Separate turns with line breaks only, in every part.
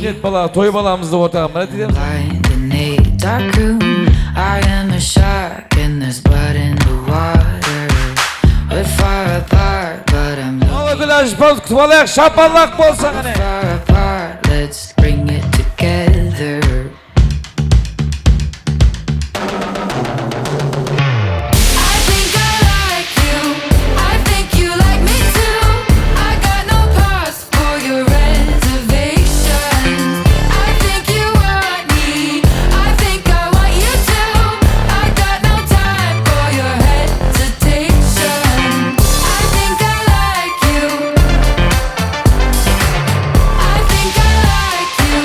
Sünnet bala, toy balamızda ortağım. Ne diyeyim?
Blind in a dark room. I am a shark and there's blood in the water. We're far apart, but I'm
Hava gülaş bol kutbalayak şapallak bolsan hani.
far apart. Let's bring it together. I think I like you. I think you like me too. I got no pause for your reservation. I think you want me. I think I want you too. I got no time for your hesitation. I think I like you. I think I like you.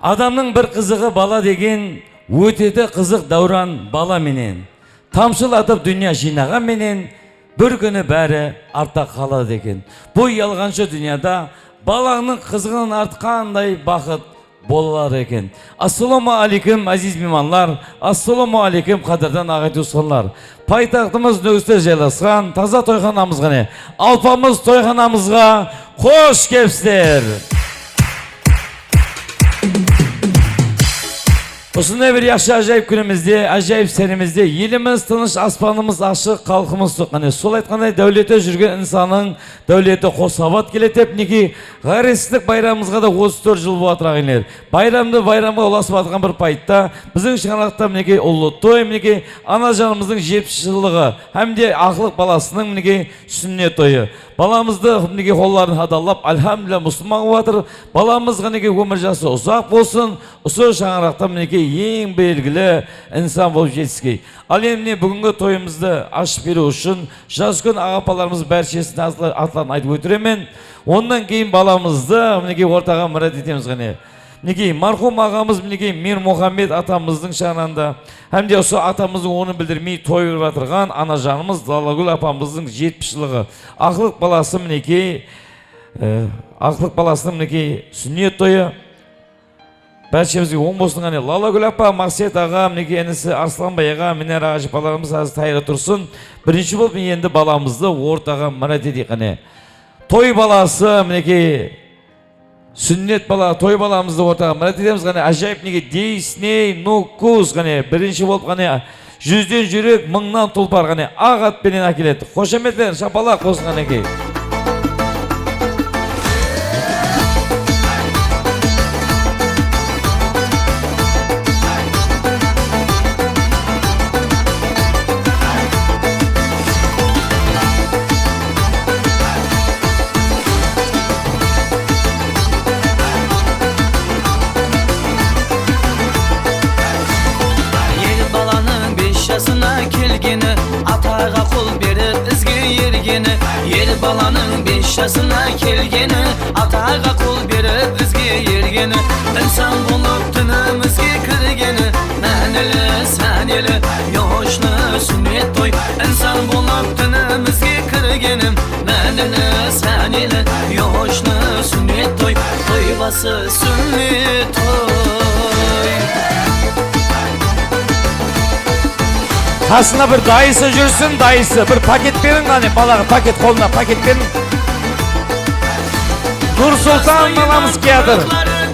Адамның бір қызығы бала деген, өтеді қызық дәуран бала менен. Тамшылатып дүния жинаған менен, бір күні бәрі артта қалады екен. Бұл ялғаншы дүнияда балаңның қызығынан артқандай бақыт болар екен. Ассаламу алейкум азиз меймандар, ассаламу алейкум қадірдан ағай туысқандар. Пайтақтымыз нөсте жайласқан таза тойханамызға не, алпамыз тойханамызға қош келіпсіздер. Осындай бір яқшы ажайып күнімізде, ажайып сәнімізде, еліміз тыныш, аспанымыз ашық, халқымыз тоқ. Сол айтқандай дәулеті жүрген інсанның дәулеті қосабат келетіп, неге ғарестік байрамымызға да 34 жыл болып атырағынер. Байрамға оласып атқан бір пайтта, біздің шаңырақта мінеке ұлы той, мінеке ана жанымыздың 70 жылығы, әмде ақылық баласының мінеке сүннет тойы. Баламызды мінеке қолларын хадалап, альхамдülillah мұсылман қуатыр. Баламызға мінеке өмір жасы ұзақ болсын, ұсы шаңырақта мінеке ең белгілі інсан болып жетіскей. Ал еміне бүгінгі тойымызды ашып беру үшін жас күн ағапаларымыз бәршесін атларын айтып өтіремен. Ондан кейін баламызды мінеке ортаға мұрат етеміз ғане. Мінеке марқұм ағамыз мінеке Мир Мұхаммед атамыздың шағынан әмде осы атамыздың оны білдірмей той өріп атырған ана жанымыз Далагүл апамыздың 70 жылығы. Ақылық баласы мінеке ақылық баласының мінеке сүннет тойы. Бәлшемізге оң болсын ғане. Лалагүл апа, Мақсет аға, мінеке інісі Арсланбай аға, Мінер аға жіпаларымыз азы тайыры тұрсын. Бірінші болып енді баламызды ортаға мұрат едік ғане. Той баласы мінеке сүннет бала, той баламызды ортаға мұрат едеміз ғане. Ажайып неге дейсней, нукуз ғане. Бірінші болып ғане жүзден жүрек, мыңнан тұлпар ғане. Ақ атпенен әкеледі. Қошеметлер, шапалақ қосын ғане кей.
Баланың 5 жасына келгені, атаға қол беріп бізге ергені, інсан болып түнімізге кіргені, мәнілі, сәнелі, yoshli сүннет той. Інсан болып түнімізге кіргені, мәнілі, сәнелі, yoshli сүннет той. Той басы сүннет той.
Қасына бір дайысы жүрсін, дайысы. Бір пакет берін ғане, балаға пакет, қолына пакет берін. Nur Sultan balamız keyadır.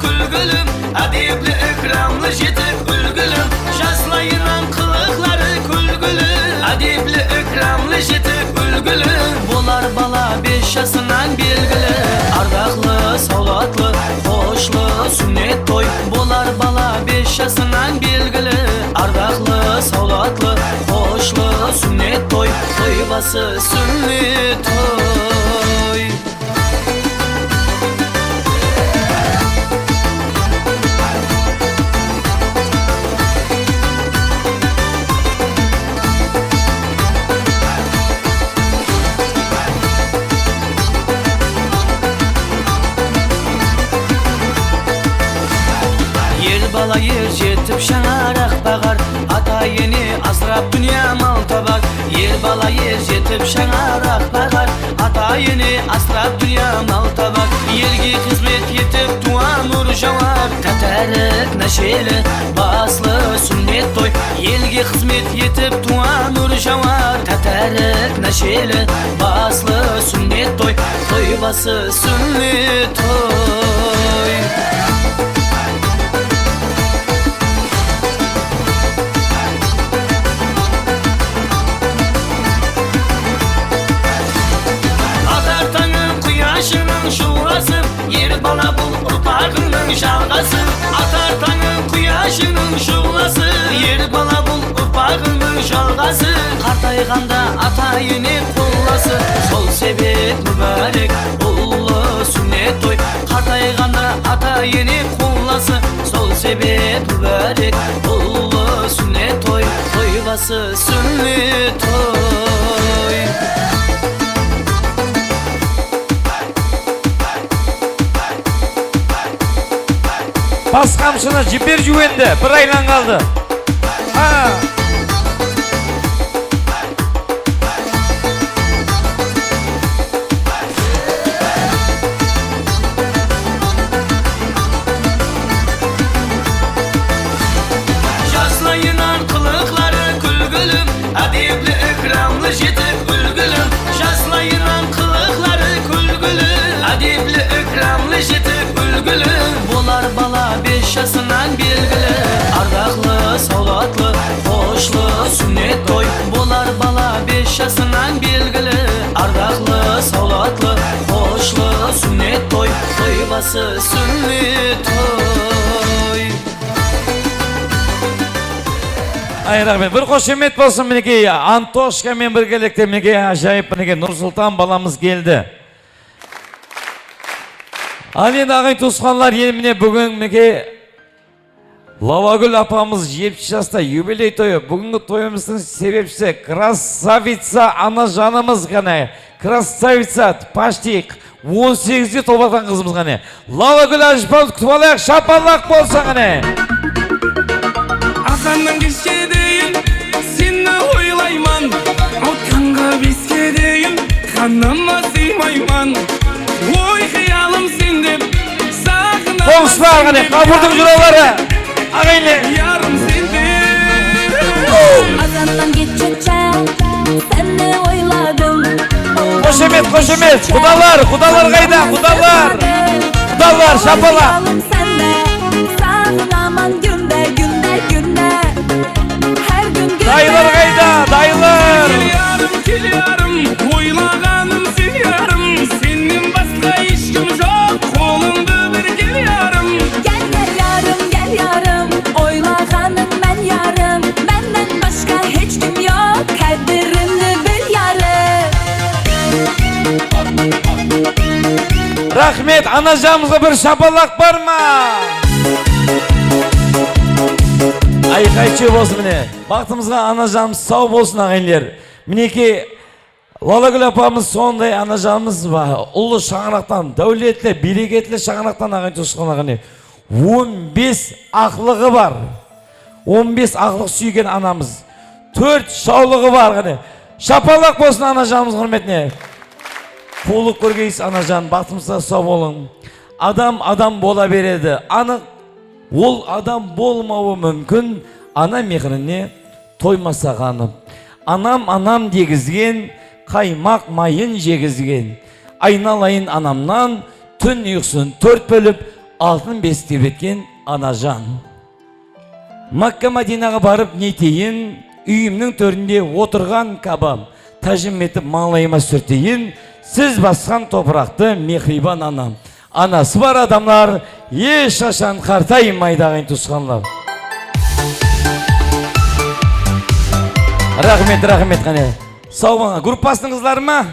Külgülüm, adibli ikramlı jetip ülgülüm. Jaslayınan kılıkları külgülüm, adibli ikramlı jetip ülgülüm. Bolar bala 5 yaşından belgili, ardaqlı, savlatlı, hoşlu sünnet toy. Bolar bala 5 yaşından belgili, ardaqlı, savlatlı, hoşlu sünnet toy. Toy bası sünnet toy. Bala yer jetip şаңaрақ бағар, ата ені асырап дүния мал табар. Ер бала ер жетіп шаңарақ бағар, ата ені асырап дүния мал табар. Елге қызмет етіп туа нұр жауар, тәтәрік нәшелі баслы сүннет той. Елге қызмет етіп туа нұр жауар, тәтәрік нәшелі баслы сүннет той. Той басы сүннет той. Yer bala bul ırpağının şalğası, atar tangın kuyaşının şuğlası. Yer bala bul ırpağının şalğası, qartayğanda ata yeni kullası. Sol sebep mübarek ullu sünnet toy. Qartayğanda ata yeni kullası, sol sebep mübarek ullu sünnet toy. Toy bası sünnet toy.
Bas kamşını jiper jüvendi. Bir aylan kaldı. Ha.
Jaslayın kılıkları külgülüm, adibli ikramlı yetip ülgülüm. Jaslayın kılıkları külgülüm, adibli ikramlı yetip ülgülüm. Bular bala 5 yaşından belgili, ardaqlı, savlatlı, hoşlu sünnet toy. Bular bala 5 yaşından belgili, ardaqlı, savlatlı, hoşlu sünnet toy. Toybası sünnet toy.
Ay rahmet. Bir koşumet bolsun mineki. Antoşka men birgelikte mineki ajayip mineki Nursultan balamız geldi. Al endi ağay tuğskanlar mine bugün mineki Lavagül apamız 70 yaşta юбилей toyu. Bugünkü toyumuzun sebepçisi krasavitsa anajanımız gane. Krasavitsa paştik 18'de tolbatan kızımız gane. Lavagül ajpamız kutub alayık, şapallak bolsa gane.
Akandan kişke deyim, seni oylayman. Otkanға беске deyim, kanıma sıymayman. Oy hıyalım sen dep, sağına
Komşular gane, kaburdun juraları. Ağaylı.
yarım sen dep.
Azandan geçecek seni oyladım.
Koşumet. Kudalar kayda, kudalar. Kudalar, şapala.
Oylayalım sende, sağlaman günde. Her gün
Dayılar kayda, dayılar.
Gel yarım, oylağanım sen yarım. Senin başka işkim yok, kolumda bir gel yarım.
Gel yarım, oylağanım ben yarım. Benden başka hiç kim yok, kadrini bil yarım.
Rahmet, anacığımıza bir şapalak var mı? Ay kayçı olsun mine. Baktığımızda anacığımız sağ olsun ağaylar. Mineki Lalagül apamız sonday anacığımız var. Ulu şağanaktan, devletli, bereketli şağanaktan ağay tutuşkan ağaylar. 15 aklığı var. 15 aklık suygen anamız. 4 şavlığı var ağaylar. Şapalak olsun anacığımız hürmetine. Kulluk görgeyiz anacan, baktığımızda sağ olun. Adam bola beredi. Anık, ol adam bolmağı mümkün. Ana mehrini toymasa hanım. Anam degizgen, kaymak mayın jegizgen. Aynalayın anamdan, tün yüksün 4 bölüp, altın besti betken anacan. Makka Madinaga barıp neteyin, үйümнің төрінде отырған кабам. Тәжім етіп маңлайыма сүртейін, siz baskan topraktı mehriban anam. Anası var adamlar, ешқашан қартаймайды tuğskanlar. Рахмет қане. Сау болыңдар. Группасының қыздары ма?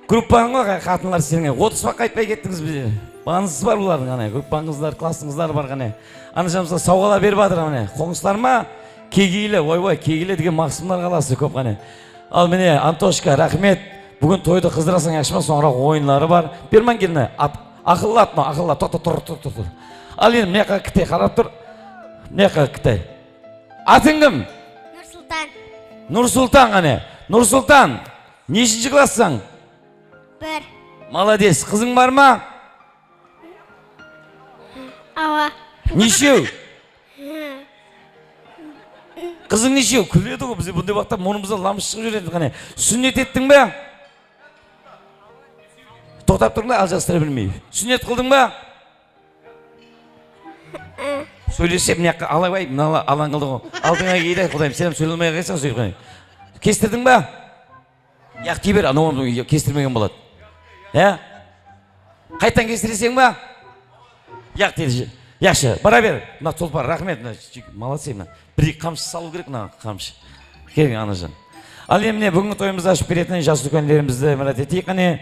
Группаның ғой қатынлар сенің. 30-ға қайтпай кеттіңіз бе? Бағынсыз бар бұлардың қане. Группаның қыздары, кластың қыздары бар қане. Анашамызға сауғала беріп жатыр қане. Қоңыстар ма? Кегейлі, ой, кегейлі деген мақсымдар қаласы көп қане. Ал міне, Антошка, рахмет. Бүгін тойды қыздырасың яшма, соңырақ ойынлары бар. Берман келіне, ақылlı атма, ақылlı, тұр. Ал енді, міне кітай, қарап тұр. Міне кітай. Атың кім? Нұрсұлтан қане. Нұрсұлтан, нешінші классың?
1.
Молодец, қызың бар ма?
Ава.
Нешеу? Қызың нешеу? Күледі ғой бізде бұндай бақта мұнымызда ламыз шығып жүреді қане. Сүннет еттің бе? Тоқтап тұрың ба, алжастыра білмей. Сүннет қылдың ба? Сөйлесеп, міне алай мына алаң қылды ғой. Алдыңа кейді, құдайым, сенім сөйлемей қайсаң сөйлеп қане. Кестірдің ба? Яқ тей бер, анауым кестірмеген болады. Қайттан кестіресең ба? Яқ тейді. Яқшы, бара бер. Мына тұлпар, рахмет. Молодцы, мына. Бір қамшы салу керек, мына қамшы. Келген анажан. Ал еміне бүгінгі тойымызды ашып беретін жас үлкендерімізді мұрат етейік қане.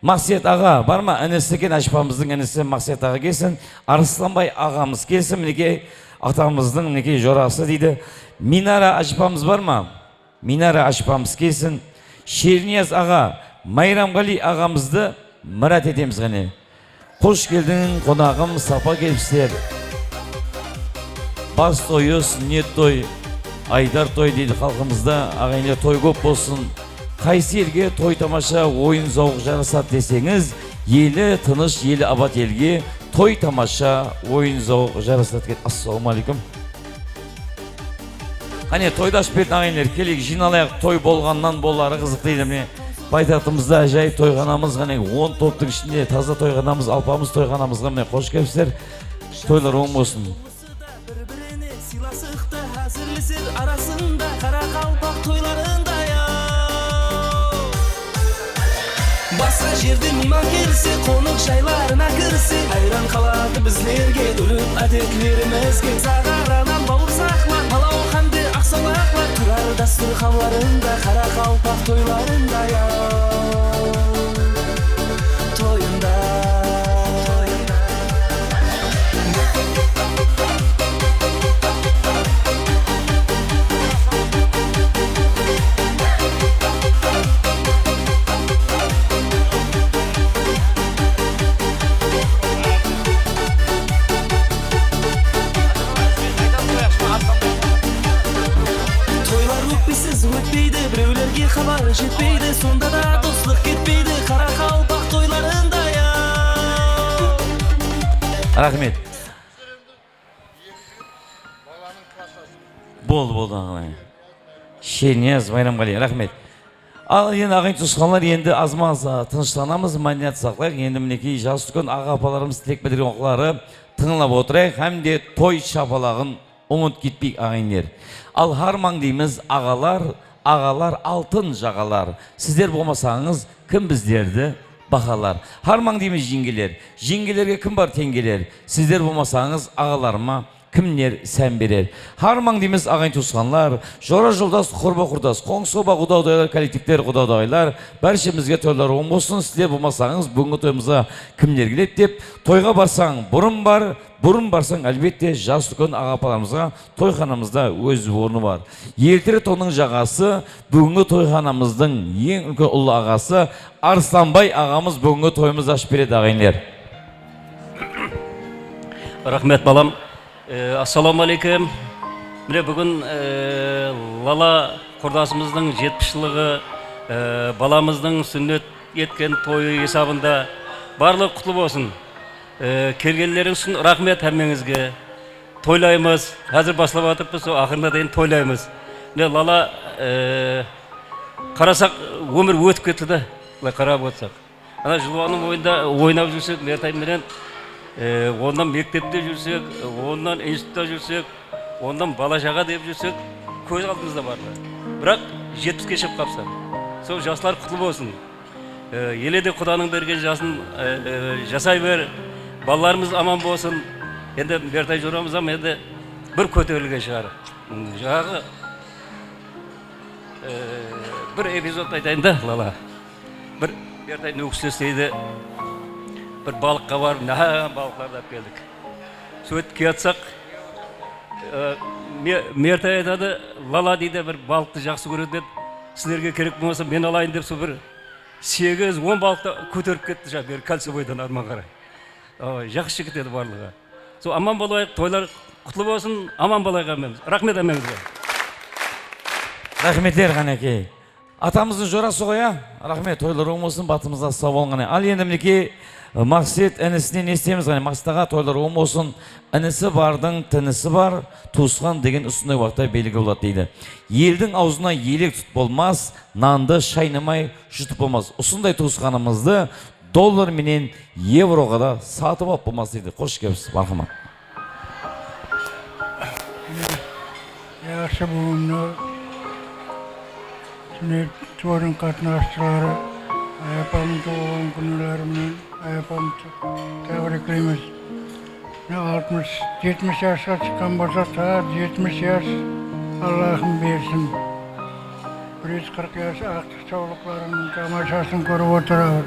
Мақсиет аға бар ма? Інісі кен ашпамыздың інісі Мақсиет аға келсін. Арысланбай ағамыз келсін. Мінекей атамыздың мінекей жорасы дейді. Минара ашпамыз бар ма? Минара ашпамыз келсін. Шернияз аға, Майрамғали ағамызды мұрат етеміз ғане. Hoş geldin konağım, sapa gelipsizler. Bas toyu, sünnet toy, Ayдар toy deydi halkımızda. Ağayla toy көп болсын. Qayсы елге той тамаша ойын зауық жарасат десеңіз, елі тыныш, елі абат елге той тамаша ойын зауық жарасат ket. Ассалаумағалейкум. Hani toydaş bir ağaylar kelек жиналайық, той болғаннан болары қызық дейді. Міне байтақтымызда ажайып тойғанамыз, 10 топтың ішінде таза тойғанамыз, алпамыз тойғанамызға міне қош келіпсіздер. Тойлар оң болсын.
Bir-birine silasıqta hazırlısır arasında Kara kalpak toylarında ya Басқа жерде мейман келсе, қонақ жайларына кірсе Hayran қалады біздерге, үліп әдеттерімізге Зағаранан бауырсақлар, палау қанды ақсалақлар Тұрар дастұрханларында, қара қалпақ тойларында я Тойында өтпейді, біреулерге хабар жетпейді, сонда да достық кетпейді, қара қалпақ тойларында я.
Рахмет. Болды ағалай. Шенияз Байрамғали, рахмет. Ал енді ағайын тұсқанлар енді азмаз тыныштанамыз, мәдениет сақлайық. Енді мінекей жас үлкен аға апаларымыз тілек білдірген оқылары тыңлап отырайық, һәм де той шапалағын ұмыт кетпейік ағайындар. Ал хармаң дейміз ағалар алтын жағалар. Сіздер болмасаңыз, кім біздерді бағалар? Хармаң дейміз жеңгелер. Жеңгелерге кім бар теңгелер? Сіздер болмасаңыз, ағаларыма кімнер сән берер? Хармаң дейміз ағайын туысқанлар, жора жолдас, құрба құрдас, қоңсоба құдадайлар, коллективтер құдадайлар, бәршімізге тойлар оң болсын. Сіздер болмасаңыз, бүгінгі тойымызға кімнер келеді деп, тойға барсаң бұрын бар, бұрын барсаң әлбетте жас үлкен аға-апаларымызға тойханамызда өз орны бар. Елтірі тонның жағасы, бүгінгі тойханамыздың ең үлкен ұлы ағасы Арсланбай ағамыз бүгінгі тойымыз ашып береді ағайындар.
Рахмет балам. Ассалаумағалейкум. Міне бүгін Лала құрдасымыздың 70 жылығы, баламыздың сүннет еткен тойы есабында барлық құтлы болсын. Келгендерің үшін рахмет әммеңізге. Тойлаймыз. Қазір басылап атырпыз, ақырына дейін тойлаймыз. Міне Лала қарасақ өмір өтіп кетті да, қарап отырсақ. Ана Жылуаның ойында ойнап жүрсек, Мертайменен ондан мектепте жүрсек, ондан институтта жүрсек, ондан бала шаға деп жүрсек, көз алдымызда барлар. Бірақ 70-ке шығып қапса. Сол жастар құтлы болсын. Еледе Құданың берген жасын жасай бер. Балаларымыз аман болсын. Енді Мертай жорамыз енді бір көтерілген шығар. Жағы бір эпизод айтайын да, Лала. Бір Мертай нөкісі істейді. Bir balıkқа барып, балықтарды алып келдік. Сөйтіп кетсақ, Мертай айтады, Лала дейді, бір балықты жақсы көреді деп, сіздерге керек болмаса мен алайын деп, сол бір 8-10 балықты көтеріп кетті жаңа, бері Кольцевойдан арман қарай. Жақсы жігіт еді барлығы. Сол аман болайық, тойлар құтлы болсын, аман болайық әмеміз. Рахмет әмемізге.
Рахметтер қанекей. Атамыздың жорасы ғой, рахмет, тойлар оң болсын, батымызда сау болғаны. Ал енді мінекей Мақсет інісінен естеміз ғане, Мақсатаға тойлар оң болсын, інісі бардың тінісі бар, туысқан деген ұсындай уақытта белгі болады дейді. Елдің аузына елек тұт болмаз, нанды шайнамай жұтып болмаз. Ұсындай туысқанымызды доллар менен евроға да сатып алып болмаз дейді. Қош келіпсіз, мархамат.
Yaxşı buğumlu Tüvarın katnaşçıları Ayapamın doğum günlerimden Ayapamın tebrikliyimiz 60-70 yaşa çıkan bolsa ta 70 yaş Allah'ım versin 140 yaş aktif çoluklarının tamaşasını görüp oturur.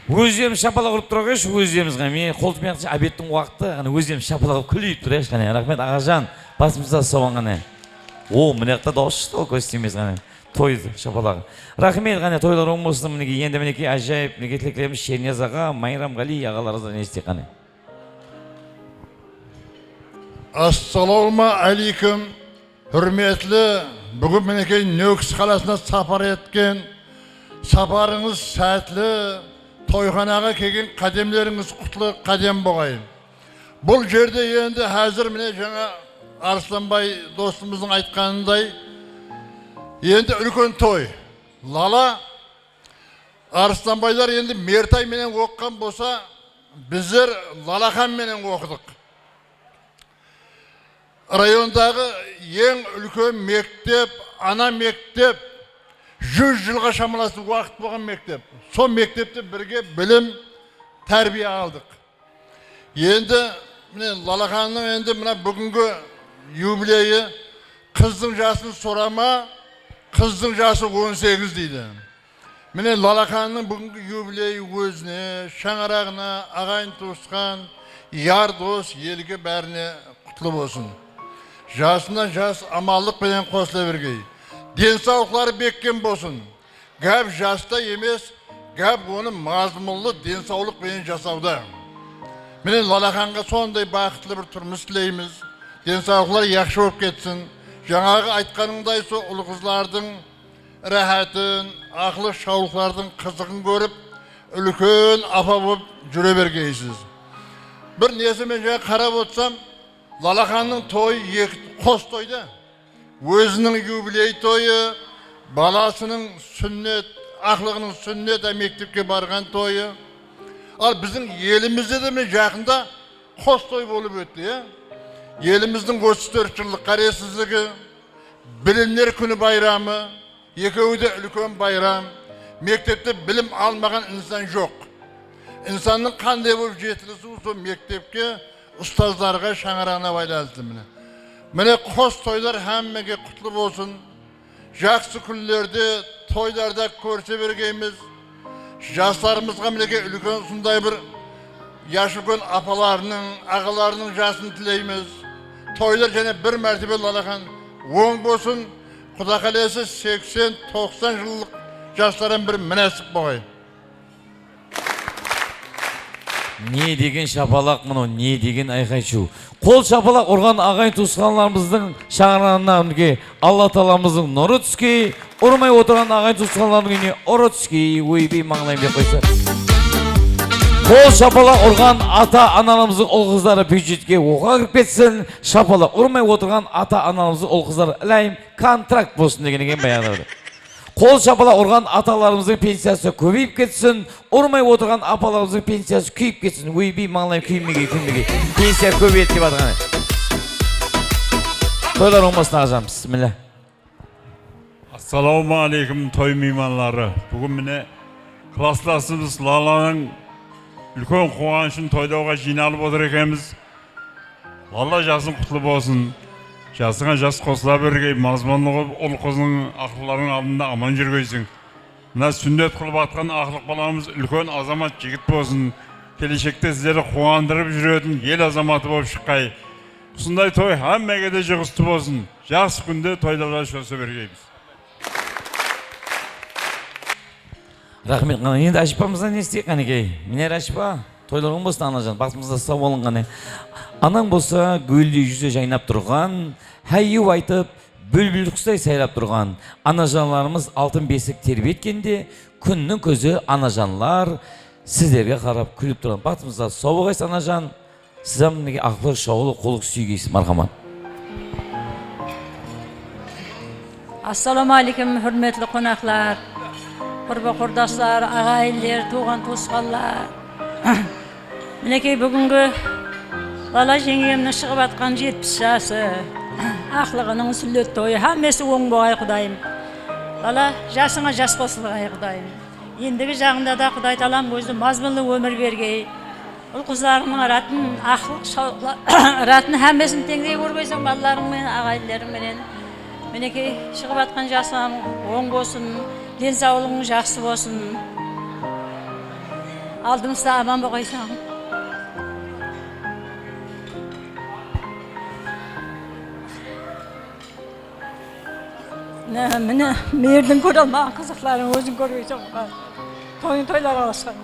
Өзем шапалақ ұрып тұра қойшы, өземізға. Мен қолды мияқшы обедтің уақыты, өзем шапалақ күлейіп тұрайшы ғане. Рахмет, ағажан, басымызда сауан ғане. О, мінеқта дауыс шықты ол көстеміз ғане. тойды шапалағы. Рахмет, қане тойлар оң болсын. Мінеки енді мінеки ажайып мінеки тілектеріміз Шернияз аға, Майрамғали ағаларымыздан естейік қане.
Ассалаумағалейкум, hürmetli, бүгін мінекей Нөкіс қаласына сапар еткен, сапарыңыз сәтлі, тойханаға келген қадемлеріңіз құтлы қадем болғайын. Бұл жерде енді әзір міне жаңа Арысланбай достымыздың айтқанындай, енді үлкен той. Лала, Арысланбайлар енді Мертай менен оққан болса, біздер Лалахан менен оқыдық. Райондағы ең үлкен мектеп, ана мектеп, 100 жылға шамаласы уақыт болған мектеп. Сол мектепте бірге білім, тәрбие алдық. Енді Лалаханның енді мына бүгінгі юбилейі, қыздың жасын сұрама, қыздың жасы 18 дейді. Міне Лалаханның бүгінгі юбилейі өзіне, шаңырағына, ағайын туысқан, яр дос, елге бәріне құтлы болсын. Жасынан жас амаллық пенен қосыла бергей. Денсаулықтары беккен болсын. Гәп жаста емес, гәп оны мазмұллы денсаулық пенен жасауда. Міне Лалаханға сондай бақытлы бір тұрмыс тілейміз. Денсаулықтары яқшы болып кетсін. Жаңағы айтқаныңдай со ұлы қызлардың рахатын, ақылы шаулықтардың қызығын көріп, үлкен апа болып жүре бергейсіз. Бір несімен жаңа қарап отырсам, Лалаханның тойы қос тойды. Өзінің юбилей тойы, баласының сүннет, ақлығының сүннет мектепке барған тойы. Ал біздің елімізде де мен жақында қос той болып өтті. Еліміздің 34 жылдық қаресіздігі, білімдер күні байрамы, екеуі де үлкен байрам. Мектепте білім алмаған инсан жоқ. Инсанның қандай болып жетілісі сол мектепке, ұстаздарға, шаңырағына байланысты міне. Міне қос тойлар әммеге құтлы болсын. Жақсы күндерде, тойларда көрсе бергейміз. Жастарымызға мінеке үлкен сондай бір яшы үлкен апаларының, ағаларының жасын тілейміз. Тойлар және бір мәртебе Лалахан оң болсын. Құда қаласы 80-90 жылдық жастардан бір мінәсіп болғай.
Не деген шапалақ мұны, не деген айқайшу. Қол шапалақ ұрған ағайын туысқанларымыздың шаңырағына Алла Тағаламыздың нұры түскей, ұрмай отырған ағайын туысқанларының үйіне ұры түскей, ойбей маңлайым деп қойса. Қол шапалақ ұрған ата-аналарымыздың ұл-қыздары бюджетке оға кіріп кетсін, шапалақ ұрмай отырған ата-аналарымыздың ұл-қыздары ілайым контракт болсын деген баяғыда. Қол шапалақ ұрған аталарымыздың пенсиясы көбейіп кетсін, ұрмай отырған апаларымыздың пенсиясы күйіп кетсін. Ойбей маңлайым күймеге. Пенсия көбейді деп атқан. Тойлар оңбасын ағажам, бісміллә.
Ассалаумағалейкум той мейманлары. Бүгін міне классласымыз Лаланың үлкен қуанышын тойлауға жиналып отыр екенбіз. Алла жасың құтлы болсын. Жасыңа жас қосыла бергей, мазмұнлығы ұл қызының ақылларының алдында аман жүргейсің. Мына сүндет қылып атқан ақылық баламыз үлкен азамат жігіт болсын. Келешекте сіздері қуандырып жүретін ел азаматы болып шыққай. Осындай той әммеге де жұғысты болсын. Жақсы күнде тойларға шосы бергейміз.
Рахмет, енді Ашипамыздан не істейік қанекей? Мінер Ашипа, тойларың болсын анажан, бақсымызда сау болың қане. Анаң болса гүлді жүзі жайнап тұрған, хайю айтып, бүлбүл құстай сайлап тұрған. Анажанларымыз алтын бесік тербеткенде, күннің көзі анажанлар сіздерге қарап күліп тұрған. Бақсымызда сау болғайсы анажан, сіз әмінеге ақылы шауылы қолық сүйгейсіз, мархаман.
Ассаламалейкум, hürmetli қонақлар, құрбы құрдастар, ағайындар, туған туысқанлар. Мінекей бүгінгі Лала жеңгемнің шығып атқан 70 жасы, ақлығының сүллет тойы, әммесі оң болғай Құдайым. Лала жасыңа жас қосылғай Құдайым. Ендігі жағында да Құдай Талам өзі мазмұнлы өмір бергей. Ұл қыздарының ратын, ақлық ратын әммесін теңдей көргейсің балаларыңмен, ағайындарыңменен. Мінекей шығып атқан жасың оң болсын, денсаулығың жақсы болсын. Алдымызда аман болғайсың. Mine merdim ko'ra olmagan qiziqlarini o'zing ko'rgaysan. To'ylar alışkan.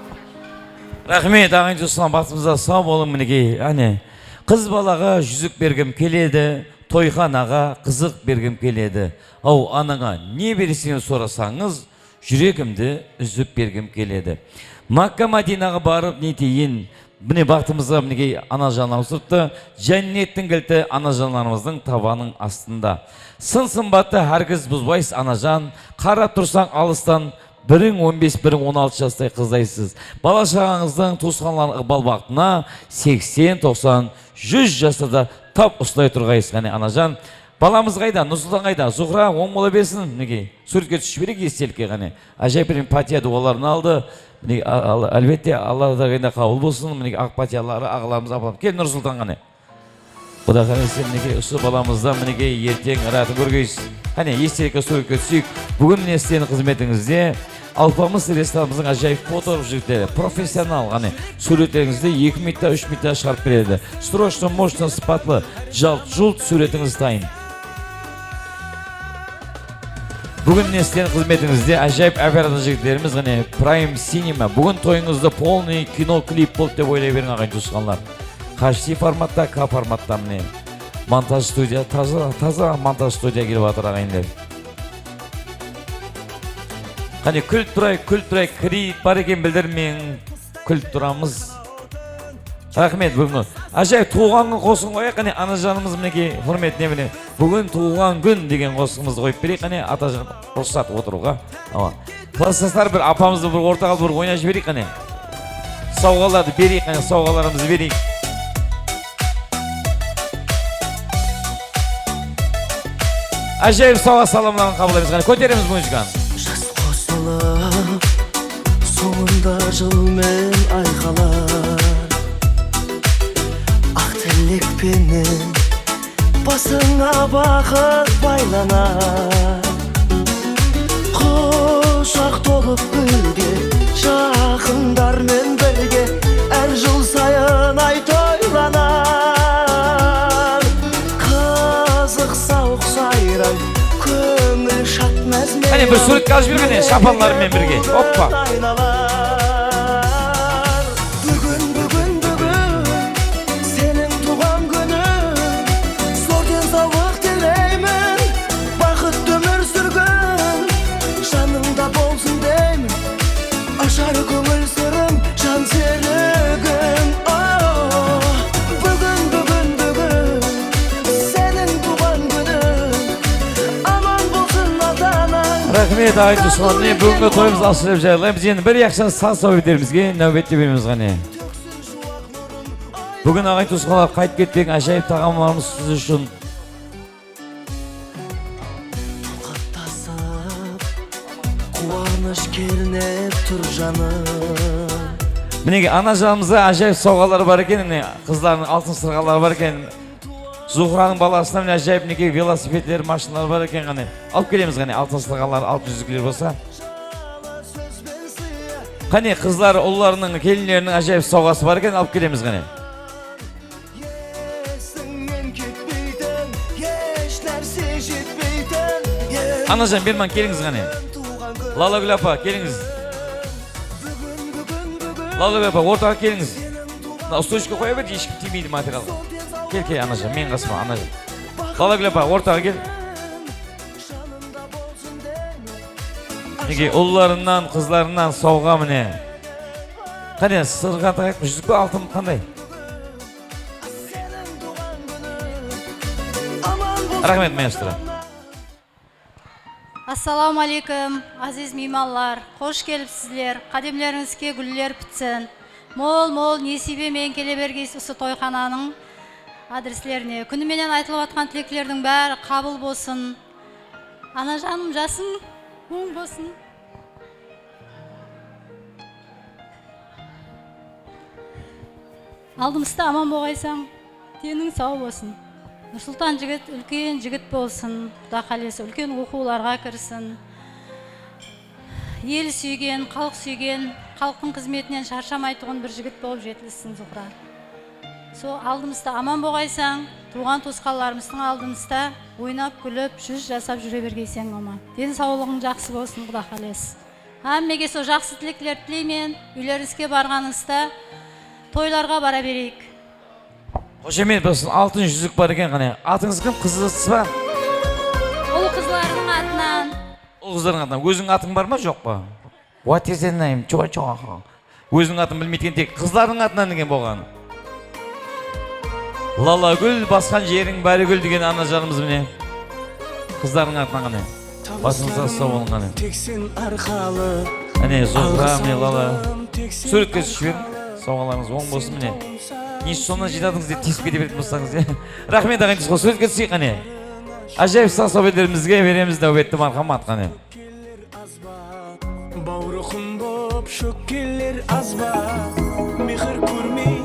Rahmet ağın Cuslan baxtımıza sağ olun mineki. Hani kız balaga yüzük bergim keledi, toyxanaga kızık bergim keledi. Au ananga ne berisini sorasanız yüreğimde üzüp bergim keledi. Makka Madinaga barıp neteyin. Mine baxtımıza mineki anajanlarımız tuttu. Cennetin kiliti anajanlarımızın tabanın astında. Sın-sımbatты herkes buzbayız anajan. Qarap tursan alıstan birin 15, birin 16 yaşтай kızdaysız. Bala şağınızdan tuğuskanların ıqbal vaxtına 80, 90, 100 yaşta da tap uslay turgayız. Yani anajan, balamız qayda, Nursultan qayda, Zuhra, on mola besin. Suretke düşüp berek estelikке. Ajayip bir empatiya dualarını aldı. Elbette Allah da qayda kabul bolsun. Akpatiyaları ağlarımız apalım. Gel Nursultan qane. Құда қаласа мінекей ұсы баламыздан мінекей ертең ыратын көргейсіз. Hani естелікке суретке түсейік. Бүгін міне сіздердің қызметіңізде Алпамыс ресторанымыздың ажайып фотограф жігіттері, профессионал ғане суреттеріңізді 2 минутта, 3 минутта шығарып береді. Срочно, мощно, сыпатлы, жалт-жұлт суретіңіз дайын. Бүгін міне сіздердің қызметіңізде ажайып оператор жігіттеріміз ғане Prime Cinema. Бүгін тойыңызды полный кино клип болды деп ойлай берің ағайын туысқанлар. HD форматта, K форматта міне монтаж студия, таза монтаж студия келіп атыр ағайындар. Қане күліп тұрайық, кредит бар екен білдірмең, күліп тұрамыз. Рахмет бүгін. Ажайып туған күн қосын қойық, қане анажанымыз мінеке құрметіне міне. Бүгін туған күн деген қосыңымызды қойып берейік, қане атажан рұқсат отыруға. Класстастар бір апамызды бір ортаға бір ойна жіберейік, қане. Сауғаларды берейік, қане сауғаларымызды берейік. Ajayip sağ salamlarını kabul ediniz. Көтереміз музыканы.
Жас қосылып, соңында жылмен айқалар. Ақ тілекпенен басыңа бақыт байланар. Құшақ толып бірге, жақындармен бірге, әр жыл сайын ай тойланар. Қызық сауық сайран, көңіл шатмәз мен.
Hani bir suret kalış bir gene şapanlarымен бірге. Hoppa.
Бүгін, сенің туған күнің. Зор денсаулық тілеймін, бақытты өмір сүргін. Жаныңда болсын деймін, ашар көңіл сырым, жан серігім. Бүгін, сенің туған күнің. Аман болсын ата-анаң.
Rahmet ait Osman. Бүгінгі тойымыз асырып жайлаймыз. Енді бір яқшан сан советтерімізге нәубетте береміз ғане. Бүгін ағай туысқандар қайтып кетпек ажайып тағамlarımız сіз үшін.
Қаттасып, қуаныш кернеп тұр жаным.
Мінеге анажанымызда ажайып сауғалары бар екен. Қызлардың алтын сырғалары бар екен. Zuhra'nın balasına mine acayip neke velosipedler, maşınlar var eken hani. Alıp gelemiz hani altın sırğalar, alt yüzükler olsa. Hani kızlar, oğullarının, gelinlerinin acayip soğası var eken alıp gelemiz hani. Anacan bir man geliniz hani. Lala Gül apa geliniz. Lala Gül apa ortağa geliniz. Ustuşka koyabilir hiç timiydi materyal. Gel anacan, men qasma anacan. Lala Gül apa ortağa gel. Nege oğullarından, kızlarından soğuğa mine. Qane sırğa taqaq yüzükü altın qanday? Rahmet maestro.
Assalamu alaikum, aziz mehmanlar. Hoş kelipsizler. Qadimlerinizge güller bitsin. Mol nesibe men kele bergeysiz usu toyxanaның adreslerine. Күні менен айтылып атқан тілектердің бәрі қабыл болсын. Anacanım жасың оң болсын. Алдымызда аман болғайсаң, денің сау болсын. Нұрсұлтан жігіт үлкен жігіт болсын. Құда қаласа үлкен оқуларға кірсін. Ел сүйген, халық сүйген, халықтың қызметінен шаршамайтұғын бір жігіт болып жетілсін Зухра. Со алдымызда аман болғайсаң, туған туысқандарымыздың алдымызда ойнап күліп жүз жасап жүре бергейсең мама. Денсаулығың жақсы болсын, Құда қалас. Әммеге со жақсы тілектер тілеймен, үйлеріңізге барғаныңызда тойларға бара берейік.
Қошемет болсын, алтын жүзік бар екен қане. Атыңыз кім, қызыңыз ба?
Ол қызлардың атынан.
Ол қыздардың атынан. Өзің атың бар ма, жоқ па? What is your name? Өзің атын білмейтін тек қыздардың атынан деген болған. Лала гүл басқан жерің бәрі гүл деген ана жанымыз міне. Қыздардың атынан қане. Басыңызға сау болың қане. Әне, зоға міне лала. Суретке түсіп сауғаларыңыз оң болсын міне. Неше соны жинадыңыз деп тесіп кете беретін болсаңыз. Рахмет ағайын түсіп суретке түсейік қане. Ажайып сасабелерімізге береміз нәубетті мархамат қане.
Бауырықым боп шөккелер аз ба, мехір көрмей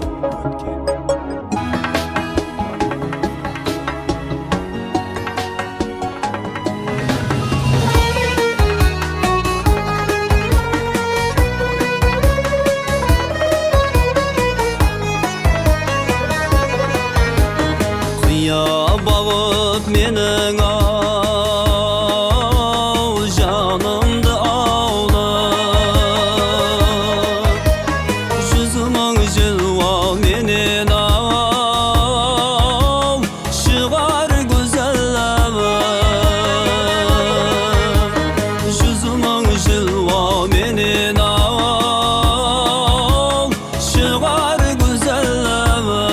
Қия бағып менің ау, жанымды аулап, жүзі мың жылуа менен ау, шығар көзәлләбім. Жүзі мың жылуа менен ау, шығар көзәлләбім.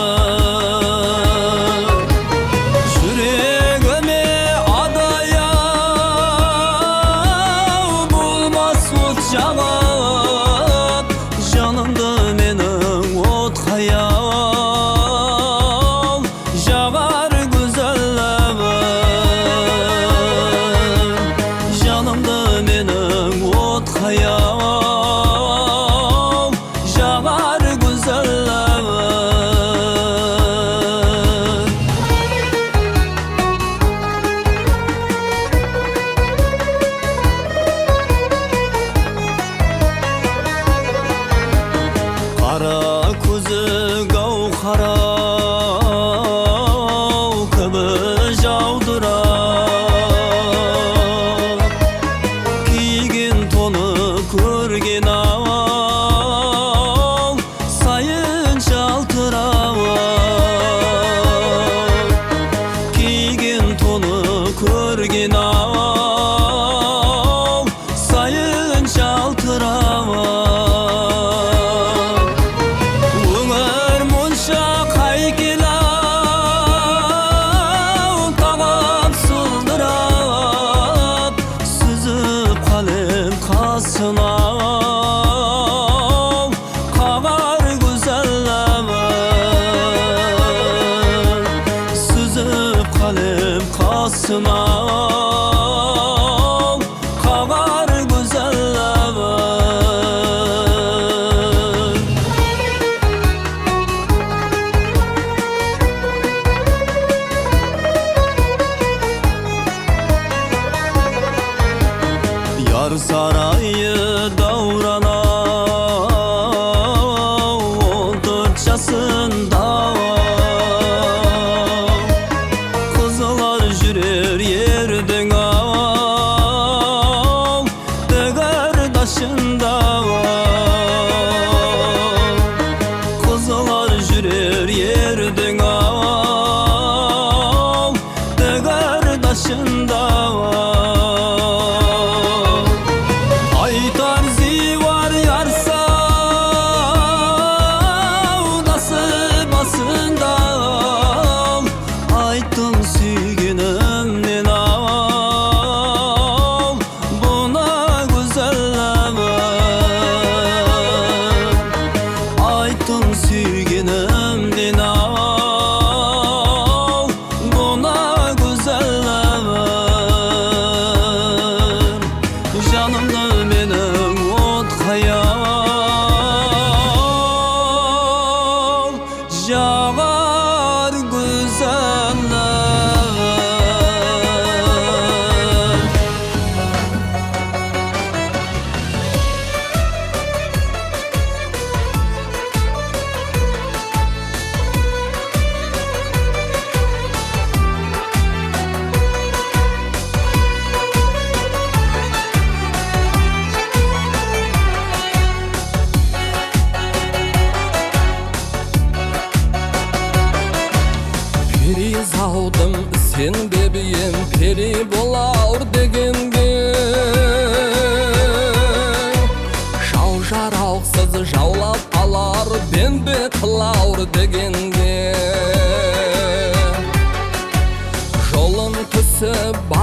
Жүрегіме адаяу болмас от жағып, жанымды менің от қаял жағар көзәлләбім. Жанымды менің от қаял жағар көзәлләбім. Қара көзі гауһарау күміс жаудырап, киген тоны көрген ау, сайын жалтырап. Киген тоны көрген ау, сайын жалтырап. Өңір мұнша қайкелау, тағап сұлдырап, сүзіп қалем қасына қағар көзәлләбім. Сүзіп қалем қасына қағар көзәлләбім. Яр сарайы дауранау, 14 жасында қызылар жүрер ердің ау, дігір дашында. Қызылар жүрер ердің ау, дігір дашында. Ай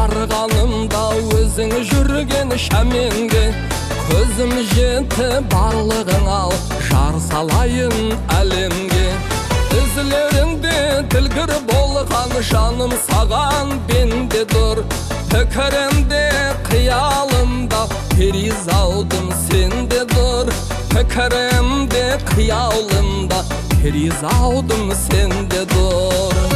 барғанымда өзің жүрген шәменге көзім жетті барлығың ал жар салайын әлемге ізлеріңде тілгір болған жаным саған бенде тұр пікірімде қиялымда перизалдым сенде тұр пікірімде қиялымда перизалдым сенде тұр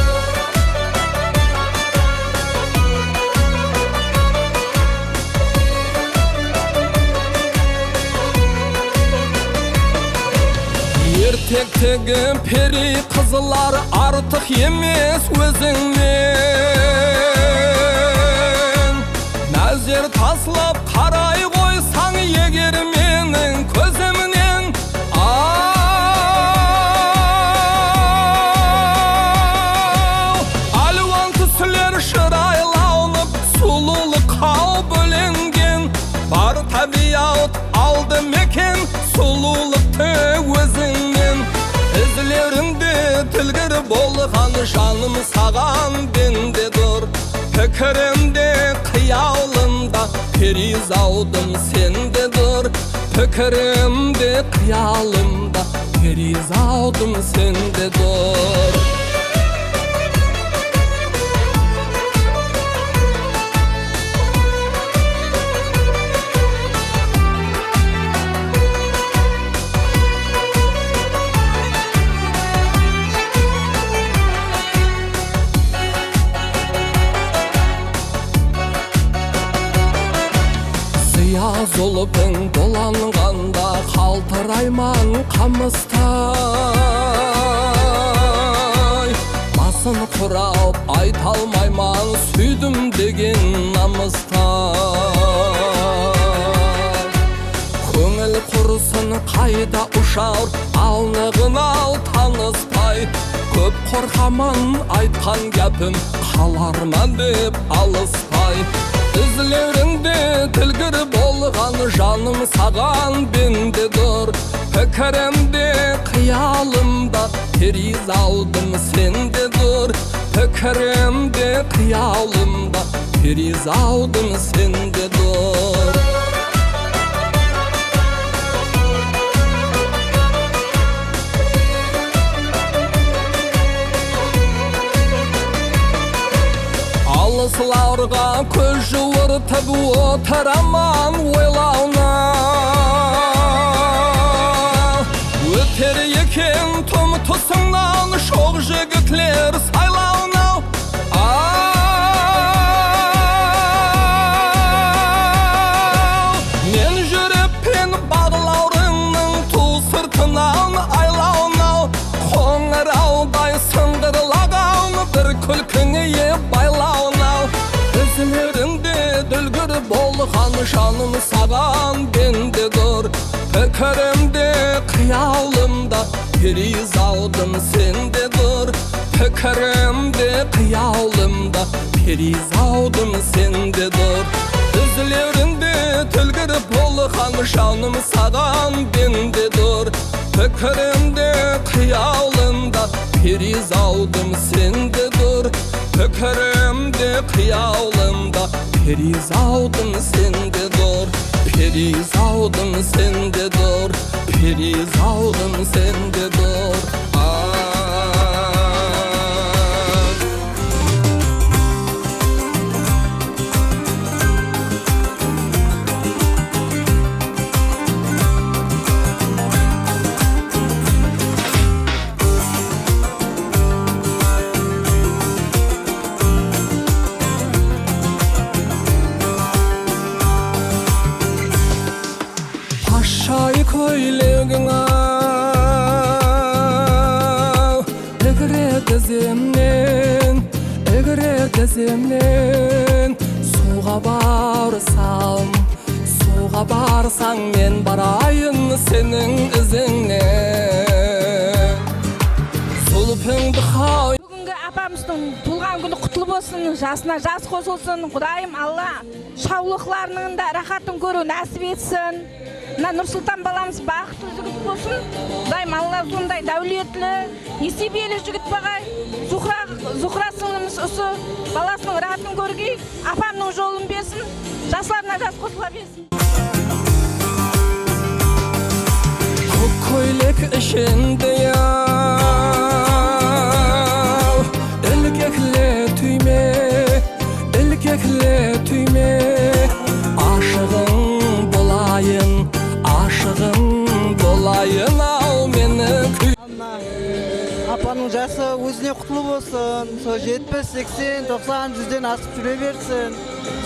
Ертектегі пери қызылар артық емес өзіңнен Нәзер таслап қарай қойсаң егер менің көзімнен Алуан түсілер шырайланып сұлулыққа бөленген Бар табиғат алды мекен сұлулықты өзіңнен Ізлеріңде тілгір болған жаным саған бенде тұр Пікірімде қиялымда перизалдым сенде тұр Пікірімде қиялымда перизалдым сенде тұр Зұлыпың доланғанда қалтырайман қамыстай Басын құрап айталмайман сүйдім деген намыстай Көңіл құрысын қайда ұшар алнығын ал таныспай Көп қорқамын айтқан кәпім қаларма деп алыспай Ізлеріңде тілгір болған жаным саған бенде тұр Пікірімде қиялымда перизалдым сенде тұр Пікірімде қиялымда перизалдым сенде тұр Алысларға көз жуыртып отыраман ойлауна Өтер екен тұм тұсыңнан шоқ жігітлер сайлауна Мен жүріппен бағлаурыңның ту сыртынан айлауна Қоңыраудай сыңғырлаған бір күлкіңе байлауна Ізлеріңде дүлгір болған жаным саған бенде тұр Пікірімде қиялымда перизалдым сенде тұр Пікірімде қиялымда перизалдым сенде тұр Ізлеріңде дүлгір болған жаным саған бенде тұр Пікірімде қиялымда перизалдым сенде тұр Пікірімде қиялымда перизалдым сенде тұр Перизалдым сенде тұр Перизалдым сенде тұр Пашай көйлегің ау Ігірі тіземнен Суға барсаң мен барайын сенің ізіңнен Сұлпыңды қай
Бүгінгі апамыздың туылған күні құтылы болсын, жасына жас қосылсын. Құдайым Алла шаулықларының да рахатын көру нәсіп етсін. мына Нұрсұлтан баламыз бақытты жігіт болсын. Құдайым Алла сондай дәулетлі, несібелі жігіт бағай. Зухра сіңліміз осы баласының рахатын көргей, апамның жолын берсін, жасларына жас қосыла берсін.
Көк көйлек ішінде яу, ілгекле түйме, ашығың болайын ау мені күй.
Апаның жасы өзіне құтлы болсын, со 70, 80, 90, 100-ден асып жүре берсін.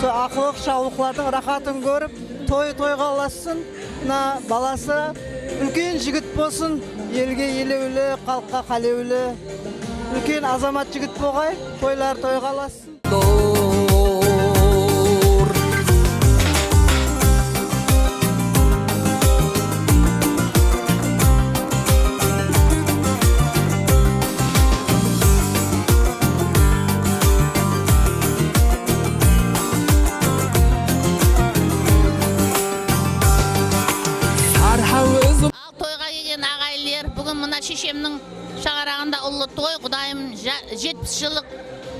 Со ақылық шаулықлардың рахатын көріп, тойға аласын. Баласы үлкен жігіт болсын, елге елеулі, қалыққа қалеулі. Үлкен азамат жігіт болғай, тойға аласын.
Шешемнің шағарағында ұлы той, Құдайым 70 жылық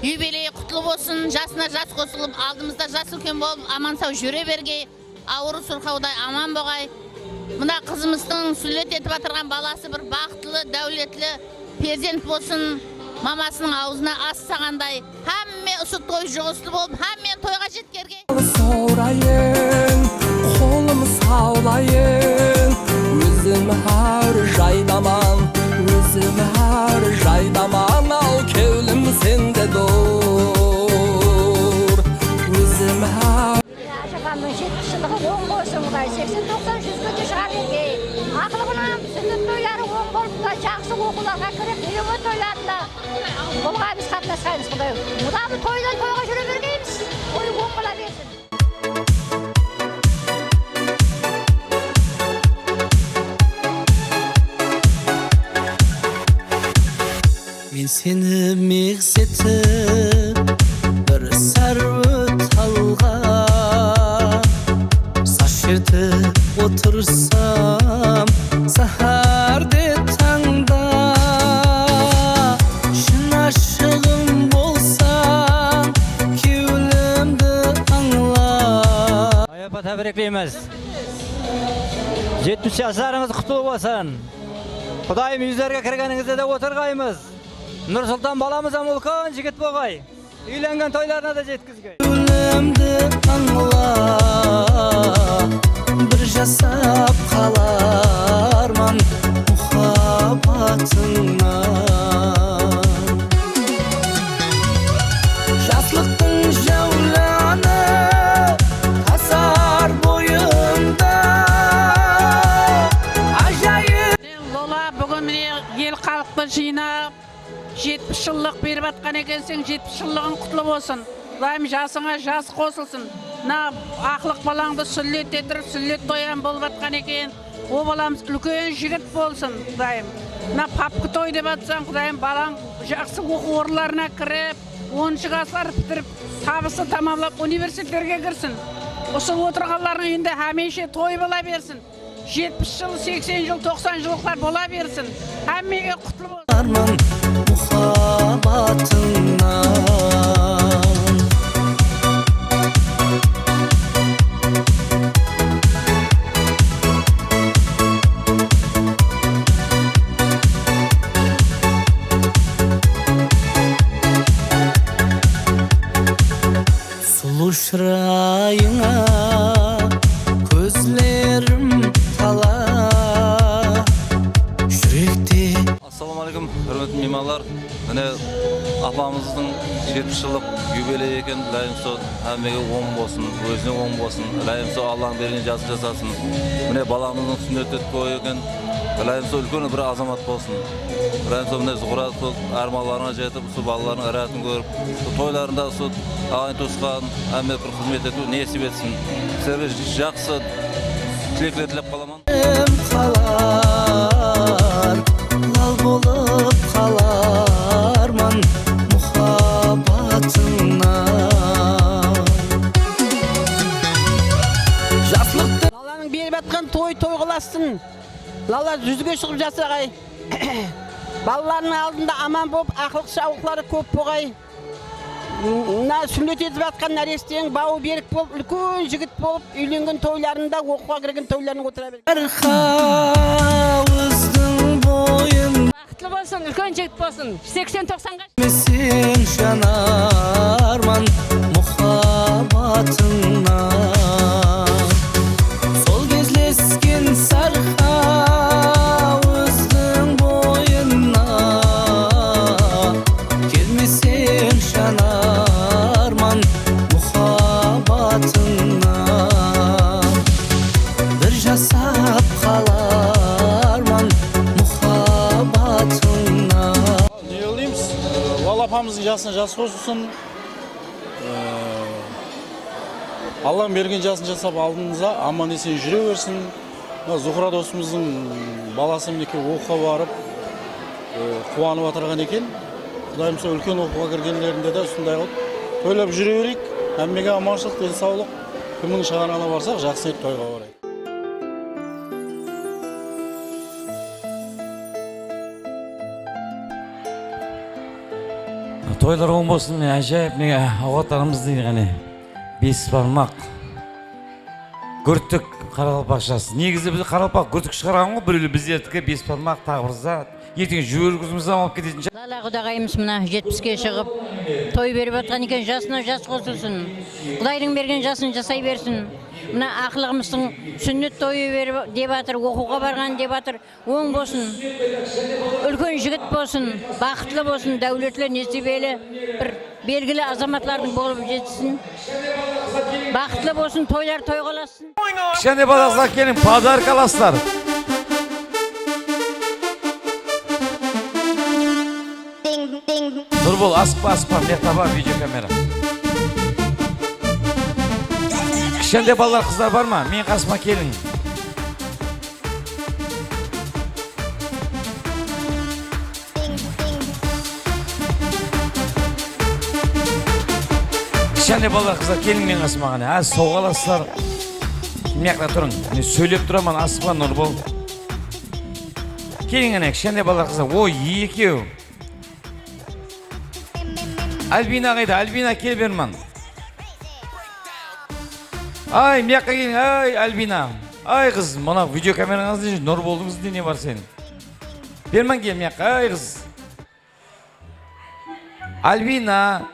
юбилейі құтлы болсын, жасына жас қосылып, алдымызда жас үлкен болып, аман сау жүре бергей, ауыры сұрқаудай аман боғай. Мына қызымыздың сүлет етіп атырған баласы бір бақытлы, дәулетлі перзент болсын, мамасының аузына ас сағандай, әмме ұсы той жұғысты болып, әмме тойға жеткерге.
Саурайын, қолым саулайын, өзім әр жайдаман, ау кеулім сенде дор. Өзім әр...
Ашықанның 70 жылығы 10 болсын Құдай, 80-90 жүзгөде шығар ергей. Ақылығынан сүндет тойлары 10 болып, жақсы оқуларға кіріп, үйімі тойларында болға біз қатынасқаймыз Құдай. Мұдамы тойдан тойға жүре бергейміз, ой 10 бола берсін.
Мен сені мегзетіп, бір сәрі талға саш ертіп отырсам, сахарде таңда шын ашығым болсаң, кеуілімді аңла.
Айапа тәбіреклейміз. 70 жасарыңыз құтлы болсын. Құдайым үйіздерге кіргеніңізде де отырғаймыз. Нұрсұлтан баламызам үлкен жігіт болғай. Үйленген тойларына да жеткізгей.
Кеуілімді аңла, бір жасап қаларман мұхаббатыңнан. Жаслықтың жауланы тасар бойымда, ажайып.
Лола бүгін міне ел халықты жинап, 70 жыллық беріп атқан екенсің, 70 жыллығың құтлы болсын. Құдайым жасыңа жас қосылсын. Ақылық балаңды сүллет етіріп, сүллет тоян болып атқан екен. О баламыз үлкен жігіт болсын, Құдайым. Папқы той деп атсаң, Құдайым, балаң жақсы оқу орындарына кіріп, 10 класстар бітіріп, табысы тамамлап университеттерге кірсін. Осы отырғанлардың үйінде хәмеше той бола берсін. 70 жыл, 80 жыл, 90 жылықтар бола берсін. Әммеге құтлы болсын.
Мұхаббатыңнан. Сұлу шырайыңа көзлерім тала, жүректе.
Ассалаумағалейкум, құрметті меймандар. Міне апамыздың 70 жылдық юбилейі екен. Лайымсо әмеге 10 болсын, өзіне 10 болсын. Лайымсо Алланың берген жазы жасасын. Міне баламыздың сүннет той екен. Лайымсо үлкен бір азамат болсын. Лайымсо міне зұғырат болып, армаларына жетіп, су балалардың әрәтін көріп, тойларында су ағайын туысқан, әме бір қызмет ету несіп етсін. Сіздерге жақсы тілеклетілеп қаламан.
Лал болып қаларман мұхаббатыңнан. Жаслықты
Алланың беріп
жатқан той қыласын. Лала жүзге шығып жатыр ағай. Балалардың алдында аман болып, ақылық шауқлары көп болғай. Мына сүндет етіп жатқан нәрестең бауы берік болып, үлкен жігіт болып, үйленген тойларында, оқуға кірген тойларына отыра береді.
Арқауыздың бойын
Бақытлы болсын, үлкен жігіт болсын. 80-90-ға.
Сен жанарман мұхаббатыңнан Сол кезлескен сарқауыздың бойына Келмесең жанарман мұхаббатыңнан Бір жасап қаларман мұхаббатыңнан
Не ойлаймыз? Лала апамыздың жасына жас қосылсын. Аллам берген жасын жасап алдыңызда аман есен жүре берсін. Зухра досымыздың баласы мінекей оқуға барып қуанып отырған екен. Құдайым сол үлкен оқуға кіргендерінде де сондай қылып тойлап жүре берейік. Әммеге аманшылық, денсаулық. Кімнің шығанағына барсақ жақсы ет тойға барайық.
Тойлар оң болсын, әжайып неге ағаттарымызды ғане бес бармақ күртік қаралпақшасы. Негізі біз қаралпақ күртік шығарған ғой, біреулі біздердікі бес бармақ тағырза ертең жүргізімізді алып кететін шығар.
Лала құдағайымыз мына 70-ке шығып той беріп жатқан екен, жасына жас қосылсын. Құдайдың берген жасын жасай берсін. Мына ақылығымыздың сүннет тойы беріп деп жатыр, оқуға барған деп жатыр, оң болсын. Үлкен жігіт болсын, бақытлы болсын, дәулетлі, несібелі, бір белгілі азаматлардың болып жетсін. Бақытлы болсын, тойлар той қаласын.
Кішкене балақсылар келin, подарка аласыздар. Нұрбол, асықпа, мектаба, видеокамера. Кішкенде балалар, қыздар бар ма? Мен қасыма келin. Кішкенде балалар, қыздар келin мен қасыма ғана. Соға аласыздар. Мекта тұрың. Сөйлеп тұрамын, асықпа, Нұрбол. Келin ғана, кішкенде балалар, қыздар. Ой, екеу. Альбина қайда? Альбина кел берман. Ай, мекқа келin. Ай, Альбина. Ай, қыз, мұна видеокамераңызды жүр. Нұрболдыңызды не бар сенің? Берман кел мекқа. Ай, қыз. Альбина.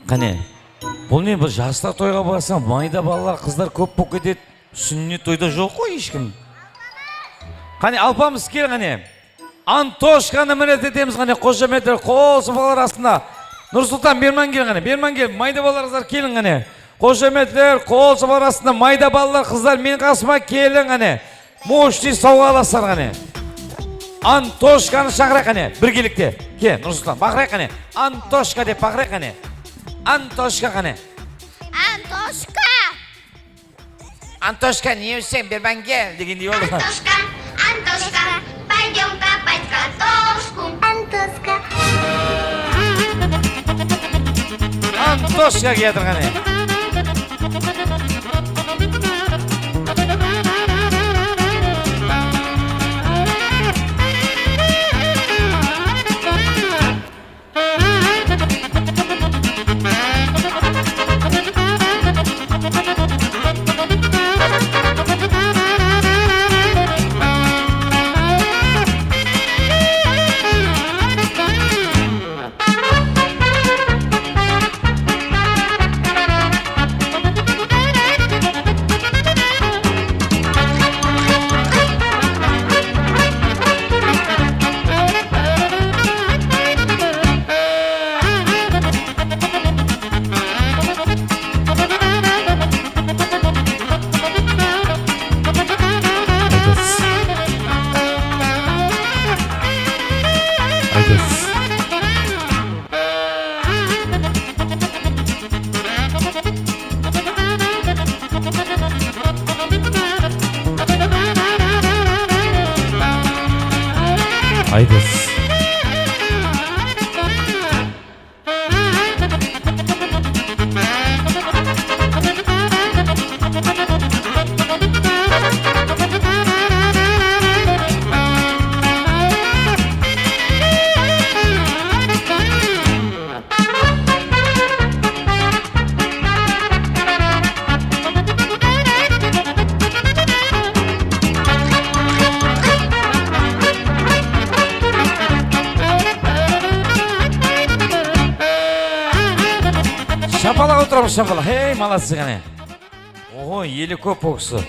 Қане, бұл не бір жастар тойға барсам, майда балалар, қыздар көп болып кетеді. Сүннет тойда жоқ қой ешкім. Қане, алпамыз кел қане. Антошқаны мінет етеміз қане, қошеметтер, қол сұпалар астына. Нұрсұлтан, берман кел қане, берман кел. Майда балалар қыздар келін қане. Қошеметтер, қол сұпалар астына. Майда балалар қыздар мен қасыма келін қане. Мошти сауға аласар қане. Антошқаны шақырай қане, біргелікте. Ке, Нұрсұлтан, бақырай қане. Антошқа деп бақырай қане. Антошқа қане.
Антошка!
Антошқа, не өсең, берман кел, дегендей болды.
Антошка, пойдем копать картошку. Антошка.
Антошқа кетір қане. Шапалақ отырамыз шапалақ. Hey, молодцы ғане. Ого, елі көп боксы.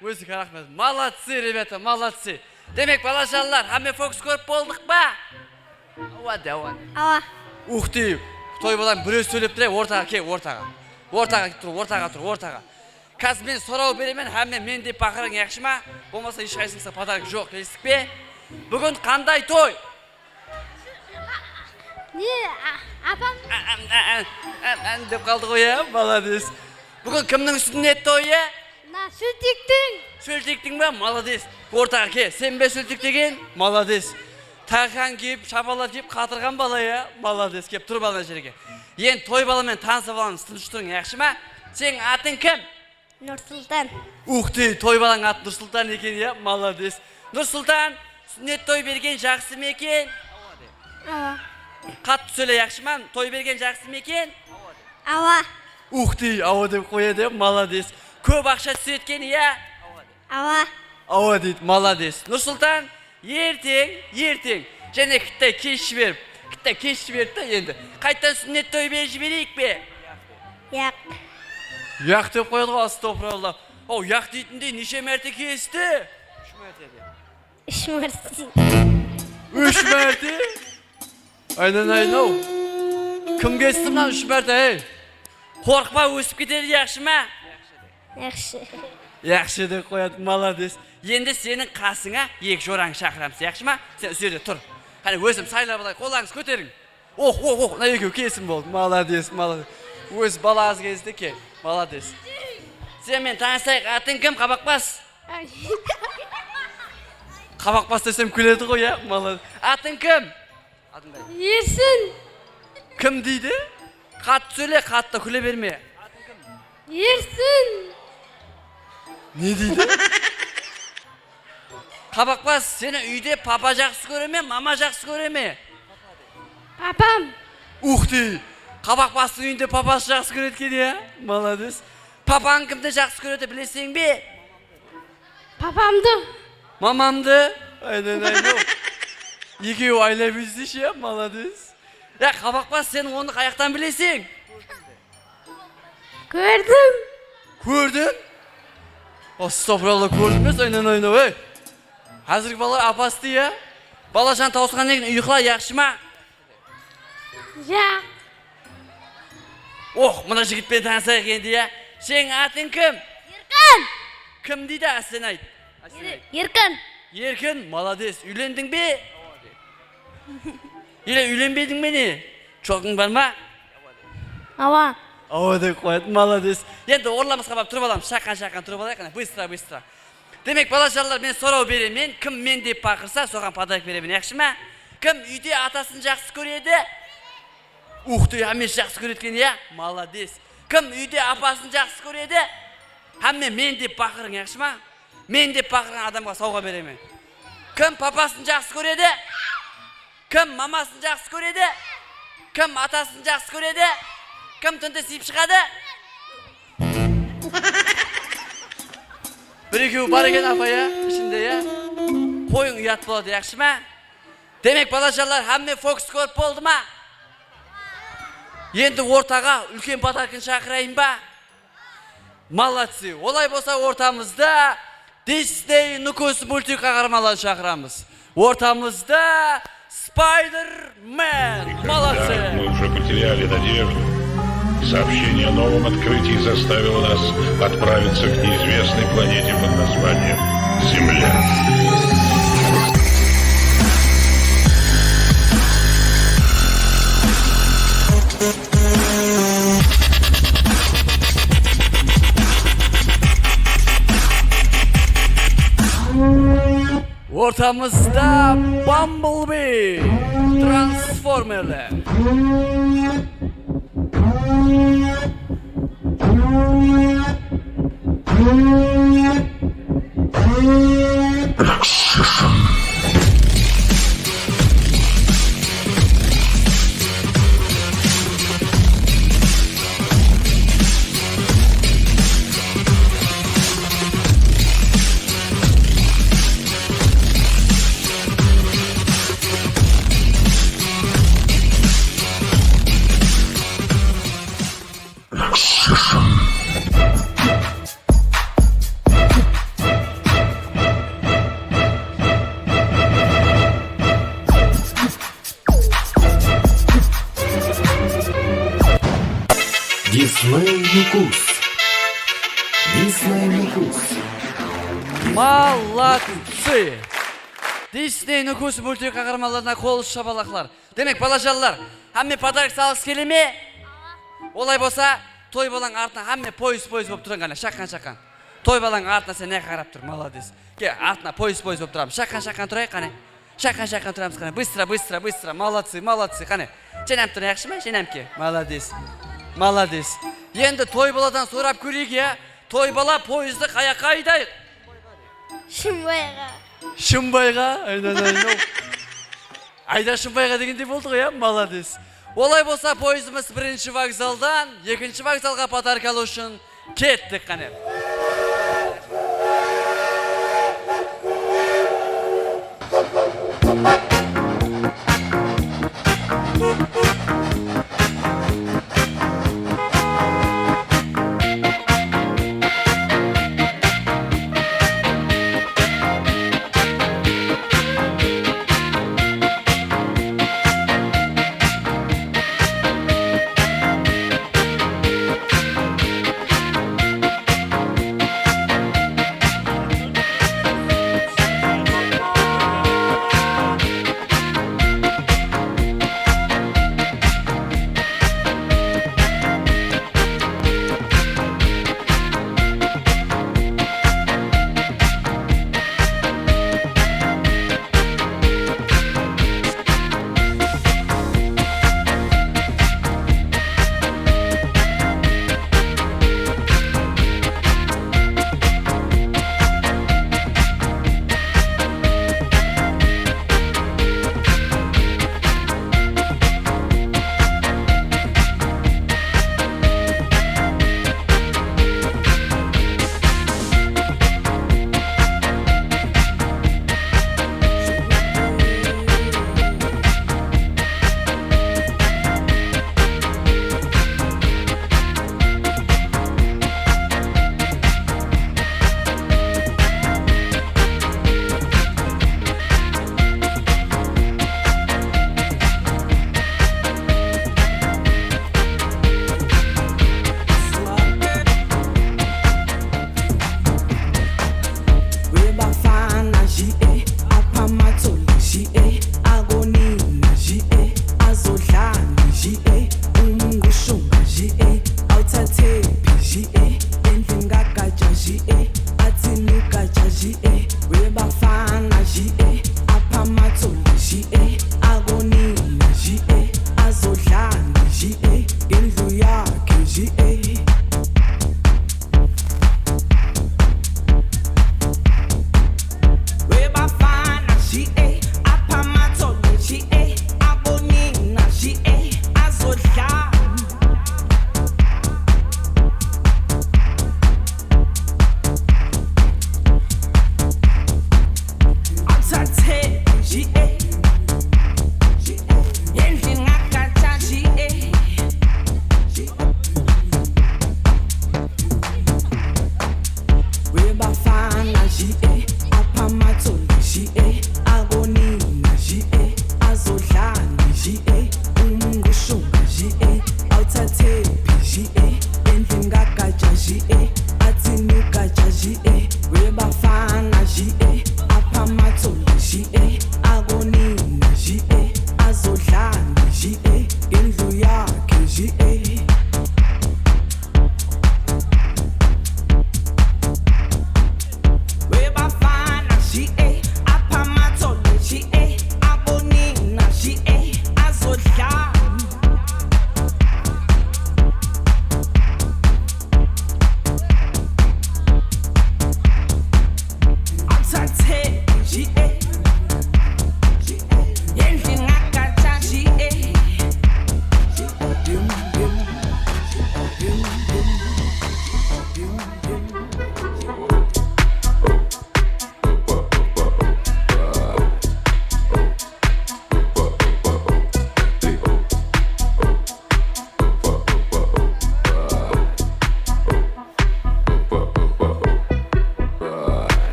Музыка рахмет. Молодцы, ребята, молодцы. Демек, балашалар, хаме фокус көріп болдық ба?
Ава.
Ух ты, той балам біреу сөйлеп тұр, ортаға кел, ортаға. Ортаға тұр. Қазір мен сұрау беремен, хаме мен деп бақырың яқшы ма? Болмаса ешқайсыңызға подарок жоқ, келістік пе? Бүгін қандай той?
Не, апам?
Деп қалды ғой, я, молодец. Бүгін кімнің сүннет тойы?
Сүлтектің.
Сүлтектің ба? Молодец. Ортаға кел, сен бе сүлтек деген? Молодец. Таққан кеп, шапалап кеп, қатырған бала, я, молодец. Кеп, тұр балына жерге. Ең той баламен танысып аламыз, тыныштырың, яқшы ма? Сен атың кім?
Нұрсұлтан.
Ух ты, той балаң аты Нұрсұлтан екен, я, молодец. Нұрсұлтан, сүннет той берген жақсы ма екен?
Ава.
Қатты сөйле, яқшы ма? Той берген жақсы ма екен?
Ава.
Ух ты, ава деп қояды, молодец. Көп ақша түсеткен, я?
Ава.
Ава дейді, молодец. Нұрсұлтан, ертең. Және кітті кеш жіберіп та енді. Қайттан сүннет той беріп жіберейік бе?
Яқ.
Яқ деп қойды ғой, астапыралла. О, яқ дейтіндей неше мәрте кесті?
3 мәрте.
3 мәрте? Айнау. Кім кесті мұнан 3 мәрте, ей? Қорқпа, өсіп кетеді, яқшы ма? Яқшы деп қояды, молодец. Енді сенің қасыңа екі жораң шақырамыз, яқшы ма? Сен үсерде тұр. Қане өзім сайлап алай, қолаңыз көтерің. Оқ, на екеу кесім болды, молодец. Өз балағыз кезді ке, молодец. Сен мен танысайық, атын кім, Қабақбас? Қабақбас десем күледі ғой, я, молодец. Атын кім?
Ерсін.
Кім дейді? Қатты сөйле, қатты күле берме.
Ерсін.
Не дейді? Қабақбас, сені үйде папа жақсы көре ме, мама жақсы көре ме?
Папам.
Ух ты! Қабақбастың үйінде папасы жақсы көреді кен, я? Молодец. Папаң кімді жақсы көреді, білесің бе?
Папамды.
Мамамды? Айнау. Екеуі айлап өздеші, я? Молодец. Я, Қабақбас, сен оны қаяқтан білесің?
Көрдім.
Көрдің? Астапыралла, көрдің бес, айнау, ей? Қазіргі балалар апасты, я? Балажан тауысқан еген ұйқыла, яқшы ма?
Жақ.
Оқ, мұна жігітпен танысайық енді, я? Сен атын кім?
Еркін.
Кім дейді, Асен айт?
Еркін.
Еркін, молодец. Үйлендің бе? Еле үйленбедің бе не? Çoğun бар ма?
Ава.
Ава деп қояды, молодец. Енді орламызға барып тұрып аламыз, шаққан тұрып алайық, быстро. Демек балажанлар, мен сұрау беремін. Кім мен деп бақырса, соған подарок беремін, яқшы ма? Кім үйде атасын жақсы көреді? Ухты, әмеш жақсы көреткен, я? Молодец. Кім үйде апасын жақсы көреді? Әмме мен деп бақырың, яқшы ма? Мен деп бақырған адамға сауға беремін. Кім папасын жақсы көреді? Кім мамасын жақсы көреді? Кім атасын жақсы көреді? Кім түнде сиіп шығады? Бір-екеуі бар екен апа, я? Ішінде, я? Қойың ұят болады, яқшы ма? Демек балажанлар, әмме фокус көріп болды ма? Енді ортаға үлкен подаркын шақырайын ба? Молодцы. Олай болса ортамызда Disney Нүкөс мультик қағармаларын шақырамыз. Ортамызда Spider-Man. Молодцы.
Мы уже потеряли надежду. Сообщение о новом открытии заставило нас отправиться к неизвестной планете под названием Земля.
Ортамызда Bumblebee, Трансформерлер. Молодцы! Disney Нүкөс мультик қағармаларына қол шабалақлар. Демек балажанлар, әмме подарок салғысы келе ме? Олай болса, той балаң артына әмме пойыз болып тұрын ғана, шаққан. Той балаң артына сен не қарап тұр, молодец. Ке, артына пойыз болып тұрам. Шаққан тұрайық қане. Шаққан тұрамыз қане. Быстро, молодцы, қане. Женәм тұр, яқшы ма? Женәм ке. Молодец. Енді той баладан сұрап көрейік, я? Той бала пойызды қаяққа айдайық? Шымбайға? Айда Шымбайға дегенде болды ғой, я? Молодец. Олай болса пойызымыз бірінші вокзалдан, екінші вокзалға подарок алу үшін кеттік қане.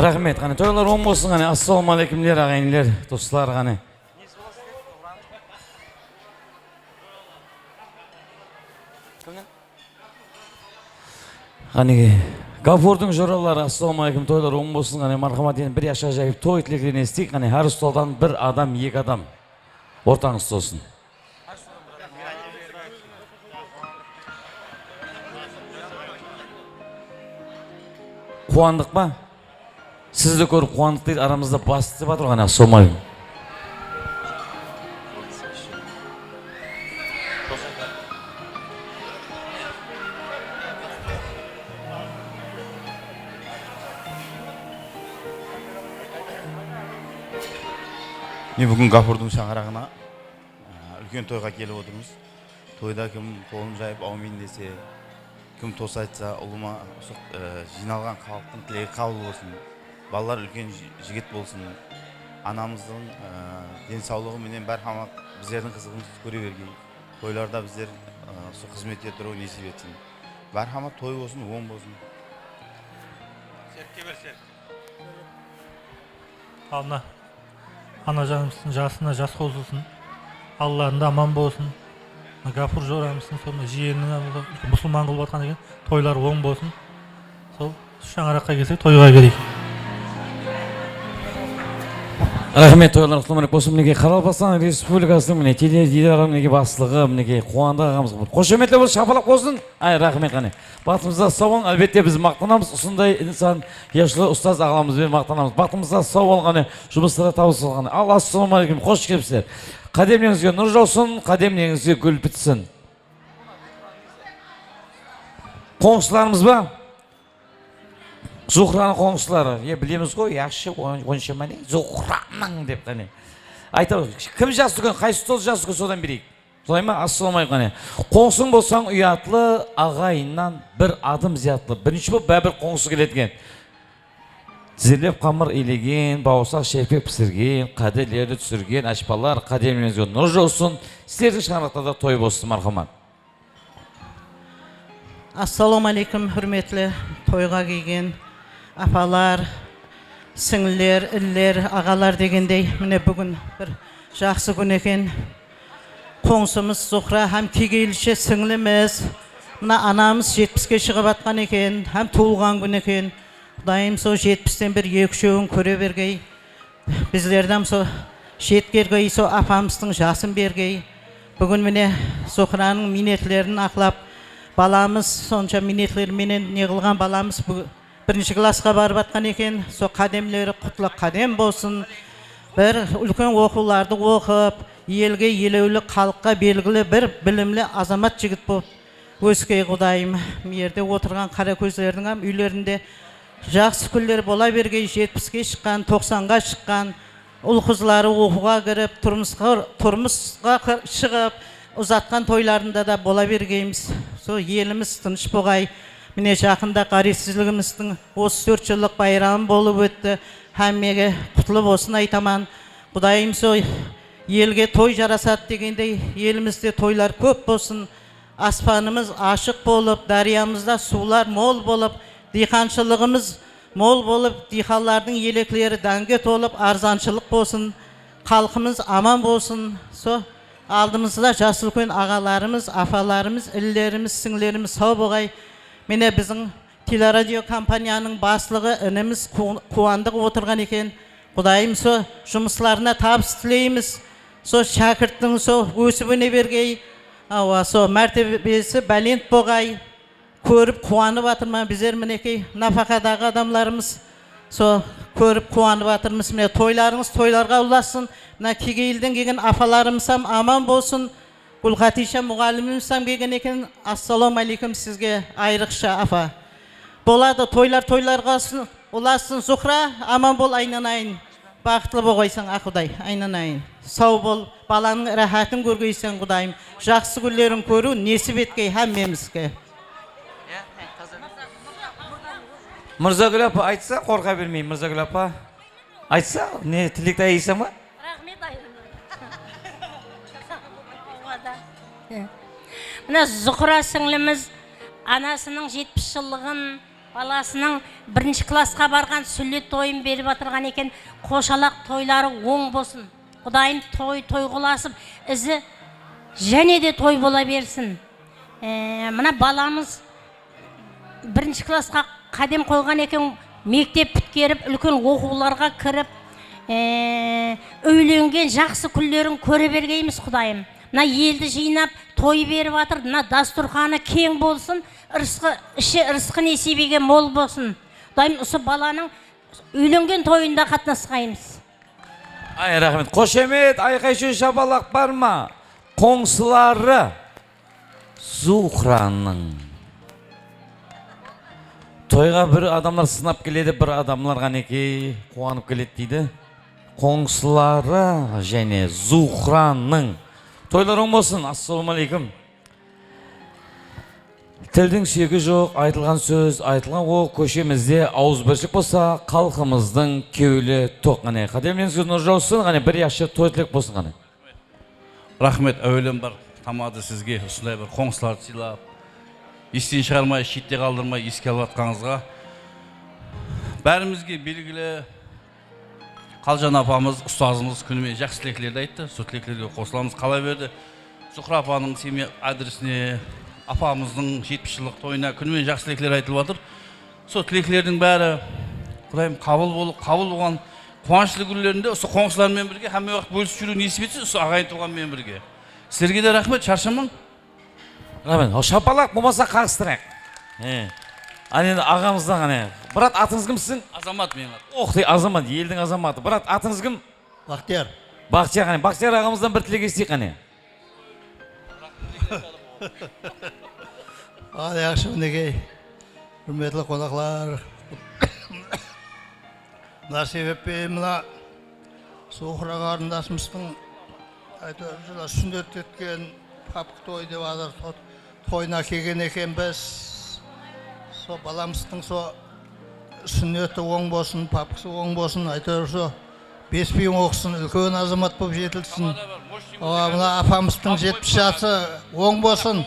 Rahmet, qani to'ylar oң bo'lsin, qani assalomu alaykumlar ag'aynilar, do'stlar qani. Qani Gafurning jo'ralari assalomu alaykum, to'ylar oң bo'lsin, qani marhamat endi bir yosh ajoyib to'y tileklerini estik, qani har stoldan bir adam, iki adam o'rtangizda olsun. Quvondiq mı? Siz de ko'rib quvondiq deydi, aramızda bastı deb turgan assalomu alaykum.
Men bugun Gafurning şаңырағына үлкен тойға келіп отырмыз. Тойда кім қолын жайып аумин десе, кім тоса айтса, ұлыма жиналған халықтың тілегі қабыл болсын. Балалар үлкен жігіт болсын. Анамыздың денсаулығы менен бәрхамақ біздердің қызығымызды көре бергей. Тойларда біздер сол қызметте тұру несіп етсін. Бәрхамақ той болсын, оң болсын.
Серке бер серк. Ана жанымыздың жасына жас қосылсын. Алларында аман болсын. Гафур жорамыздың соны жиенінің мұсылман қылып атқан екен. Тойлар оң болсын. Сол шаңыраққа келсек тойға келейік.
Rahmet toylar құтылмай болсын. Мінеке Қарақалпақстан Республикасының міне теледидар мінеке басшылығы, мінеке қуанды ағамыз. Қошеметлер болсын, шапалақ болсын. Ай, рахмет қане. Бақытымызда сау болың. Әлбетте біз мақтанамыз. Осындай инсан яшылы ұстаз ағамызбен мақтанамыз. Бақытымызда сау болғаны, жұмыстары табыс болғаны. Ал ассалауму алейкум, қош келіпсіздер. Қадемлеріңізге нұр жаусын, қадемлеріңізге гүл бітсін. Қоңшыларымыз ба? Zuhra'nın qo'ng'ilari, bilamiz ku, yaxshi o'ynashmani, Zuhra'ning deb qani. Aytamiz, kim jasi kun, qaysi stol jasi kun so'dan beraylik. So'raymi? Assalomu alaykum qani. Qo'ng'sin bo'lsang uyatli, ag'ayindan bir adım ziyatli. Birinchi bo'lib bir qo'ng'si keladigan. Zirlab qamir iligin, bavsaq shaypib pisirgin, qadirlarni tushirgan ashpalar, qadimingizga nur olsun. Sizlarning shariatlarda to'y bo'lsin, marhamat.
Assalomu alaykum, hurmatli to'yga kelgan apalar, singillar, iller, ağalar degендей, mine bugün bir жақсы gün ekan. Qo'ngsimiz Zuhra ham tegilişe singilimiz. Mına anamız 70'ge chiqib atgan ekan, ham tug'ilgan kun ekan. Xudoyim so 70'den bir yekşöğün ko'ra bergey. Bizlerden so şetkergey so apamızning jaсын bergey. Bugün mine Zuhraning minnetlerini aqlab, balamız soncha minnetler menen ne qilgan balamız bu birinchi klassga barib atgan ekan. So qademleri qutlaq qadem bolsun. Bir ulkan o'quvlarni o'qib, elga yelevli xalqqa belgili bir bilimli azamat jigit bo'lib o'skey Xudoyim. Bu yerda o'tirgan qara ko'zlarning ham uylarinde жақсы kunlar bo'la bergey, 70'ge chiqqan, 90'ga chiqqan ұл-қызлары оқуға кіріп, тұрмысқа шығып, ұзатқан тойларында да бола бергейміз. Сол еліміз тыныш болғай. Міне жақында қаресізлігіміздің 34 жылдық байрамы болып өтті. Әммеге құтылып осын айтаман. Құдайым сол елге той жарасады дегендей, елімізде тойлар көп болсын. Аспанымыз ашық болып, дариямызда сулар мол болып, диқаншылығымыз мол болып, диқанлардың елеклері дәнге толып, арзаншылық болсын. Халқымыз аман болсын. Сол алдымызда жас үлкен ағаларымыз, афаларымыз, іллеріміз, сіңлеріміз сау болғай. Міне біздің телерадио компанияның басылығы ініміз қуандық отырған екен. Құдайым со жұмысларына табыс тілейміз. Со шәкірттің со өсіп өне бергей. Со мәртебесі бәлент болғай. Көріп қуанып атырма біздер мінекей нафақадағы адамларымыз. Со көріп қуанып атырмыз. Міне тойларыңыз тойларға ұласын. Мына Кегейлден келген афаларымсам аман болсын. Гүлқатиша мұғалімімсам келген екен. Ассалам алейкум сізге айрықша афа. Болады тойларға ұласын. Зухра аман бол айнанайын. Бақытлы болғайсың Құдай айнанайын. Сау бол, баланың рахатын көргейсің Құдайым. Жақсы күндерін көру несіп еткей әммемізге.
Мырзагүл апа айтса, қорқа бермеймін. Мырзагүл апа айтса, не тілекті айса ма?
Рахмет Мына Зұқра сіңліміз анасының 70 жылығын, баласының 1-ші классқа барған сүлет тойын беріп атырған екен. Қошалақ тойлары оң болсын. Құдайым той құласып, ізі және де той бола берсін. Мына баламыз 1-ші классқа қадем қойған екен, мектеп біткеріп, үлкен оқуларға кіріп, үйленген жақсы күндерін көре бергейміз Құдайым. Мына елді жинап, той беріп атыр, мына дастұрханы кең болсын, ырысқы несібеге мол болсын. Құдайым, осы баланың үйленген тойында қатынасқаймыз.
Ай, рахмет. Қошемет, айқайшы шабалақ бар ма? Қоңсылары Зухраның. Тойға бір адамлар сынап келеді, бір адамлар ғанеке қуанып келеді дейді. Қоңсылары және Зухраның. Тойлар оң болсын. Ассалам алейкум. Тілдің сүйегі жоқ, айтылған сөз, айтылған ол көшемізде ауызбіршілік болса, халқымыздың кеулі тоқ. Қадемленіңізге нұр жаусын, бір яшы той тілек болсын ғане.
Рахмет, әуелен бар тамады сізге осындай бір қоңсыларды сыйлап, естен шығармай, шетте қалдырмай, еске алып атқаныңызға. Бәрімізге белгілі Қалжан апамыз, ұстазымыз күнімен жақсы тілектерді айтты. Сол тілектерге қосыламыз. Қала берді. Зұқра апаның семья адресіне, апамыздың 70 жылдық тойына күнімен жақсы тілектер айтылып жатыр. Сол тілектердің бәрі Құдайым қабыл болған қуанышлы күндерінде осы қоңсылармен бірге әмме уақыт бөлісіп жүру несіп етсе, осы ағайын туғанмен бірге. Сіздерге де рахмет, шаршамаң.
Рахмет. Шапалақ болмаса қағыстырақ. Анен ағамыздан ғане. Брат, атыңыз кімсің?
Азамат мен ат.
Оқ, Азамат, елдің азаматы. Брат, атыңыз кім?
Бақтияр.
Бақтияр ғане. Бақтияр ағамыздан бір тілек естейік ғане.
Яқшы мінекей, құрметлі қонақлар. Мына себеппен мына Зухра қарындасымыздың сүндет еткен папық той деп адыр тойына келген екен біз. Со баламыздың со сүннеті оң болсын, папқысы оң болсын, айтыр со 5 биін оқысын, үлкен азамат болып жетілсін. Мына апамыздың 70 жасы оң болсын.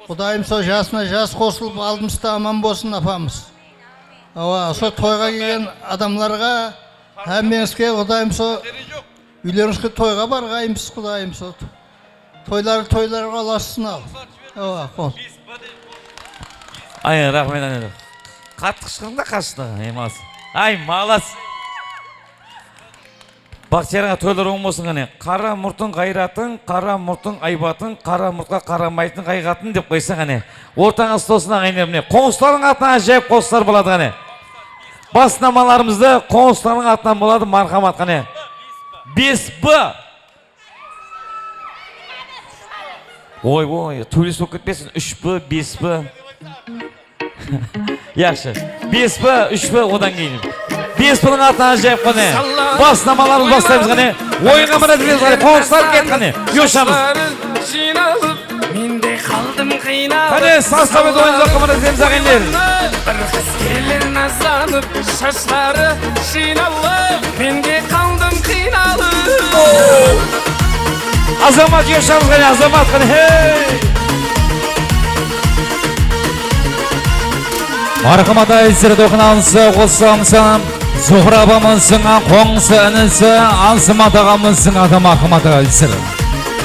Құдайым со жасына жас қосылып алдымызда аман болсын апамыз. Со тойға келген адамларға әммеңізге Құдайым со үйлеріңізге тойға барғаймыз Құдайым со. Тойларға аласысын ал.
Ай, рахмет әнелі. Қатты шықында қашты, емас. Ай, малас. Бақтиярға тойлар оң болсын ғане. Қара мұртың қайратын, қара мұртың айбатын, қара мұртқа қарамайтын қайғатын деп қойса ғане. Ортаңыз тосын ағайынеріне. Қоңыстардың атынан жайып қоңыстар болады ғане. Баснамаларымызды қоңыстардың атынан болады мархамат ғане. 5Б. Ой, турист болып кетпесін. 3Б, 5Б. Yaxşı. 5Б, 3Б, одан кейін. Bes pulun atına ajayip qani. Basnamalarımız bastayımız qani. Oyunga mana diliz qani. Qo'ng'islar ket qani. Yo'shamiz.
Mende kaldım kıynalıp.
Qani sastavet oyuncu qamana diliz qanlar.
Bir kız gelir nazlanıp, şaşları şinalıp. Mende kaldım kıynalıp.
Azamat yo'shamiz qani, azamat qani. Hey! Marhamada izir do'qinamsa, qo'ssamsam, Zuhra abamızın qo'ng'isi inisi, Azimat ağamızın adı marhamada izir.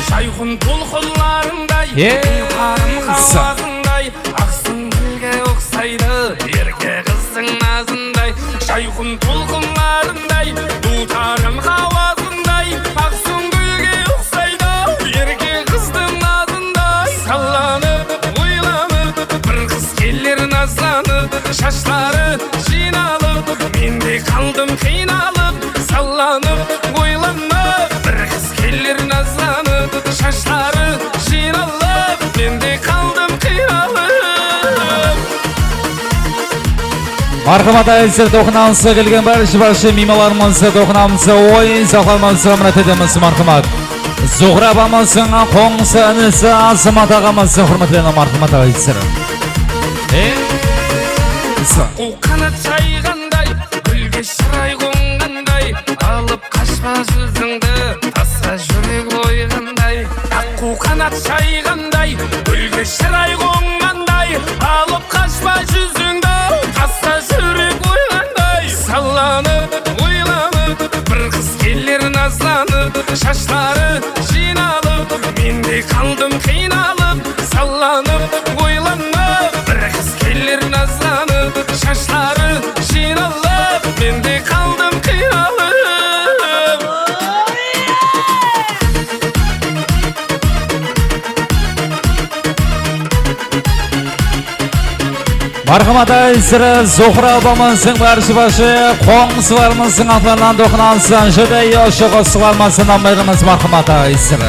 Şayxun tulxunlarınday, yukarım havasınday, aksın gülge oksaydı, erke kızsın nazınday. Şayxun tulxunlarınday, tutarım havasınday, aksın gülge oksaydı, erke kızsın nazınday. Sallanıp, uylanıp, bir kız gelir nazlanıp, şaşları jinalıp, mende kaldım kıynalıp, sallanıp, uylanıp, bir kız gelir nazlanıp, şaşları jinalıp, mende kaldım kıynalıp.
Marhamada izir do'qinamsa kelgan barcha mehmonlarimizni do'qinamsa o'yin saqlamasi rahmat edamiz marhamat. Zuhra abamızın qo'ng'isi inisi, Azimat ağamızın hurmatlagan marhamat izir.
O kanat çayğanday, gülge şıray qo'nganday, alıp kaçma yüzüngde, tasa yürek oyğanday. Akku kanat çayğanday, gülge şıray qo'nganday, alıp kaçma yüzüngde, tasa yürek oyğanday. Sallanıp, uylanıp, bir kız gelir nazlanıp, şaşları jinalıp, mende kaldım kıynalıp, sallanıp, uylanıp, bir kız gelir nazlanıp, şaşları jinalıp, mende kaldım kıynalıp.
Marhamada izir Zuhra abamızın başı qo'ng'isilarimizning atlarından do'qinamsa, juda yoshi qo'sqilarmasini namayimiz marhamada izir.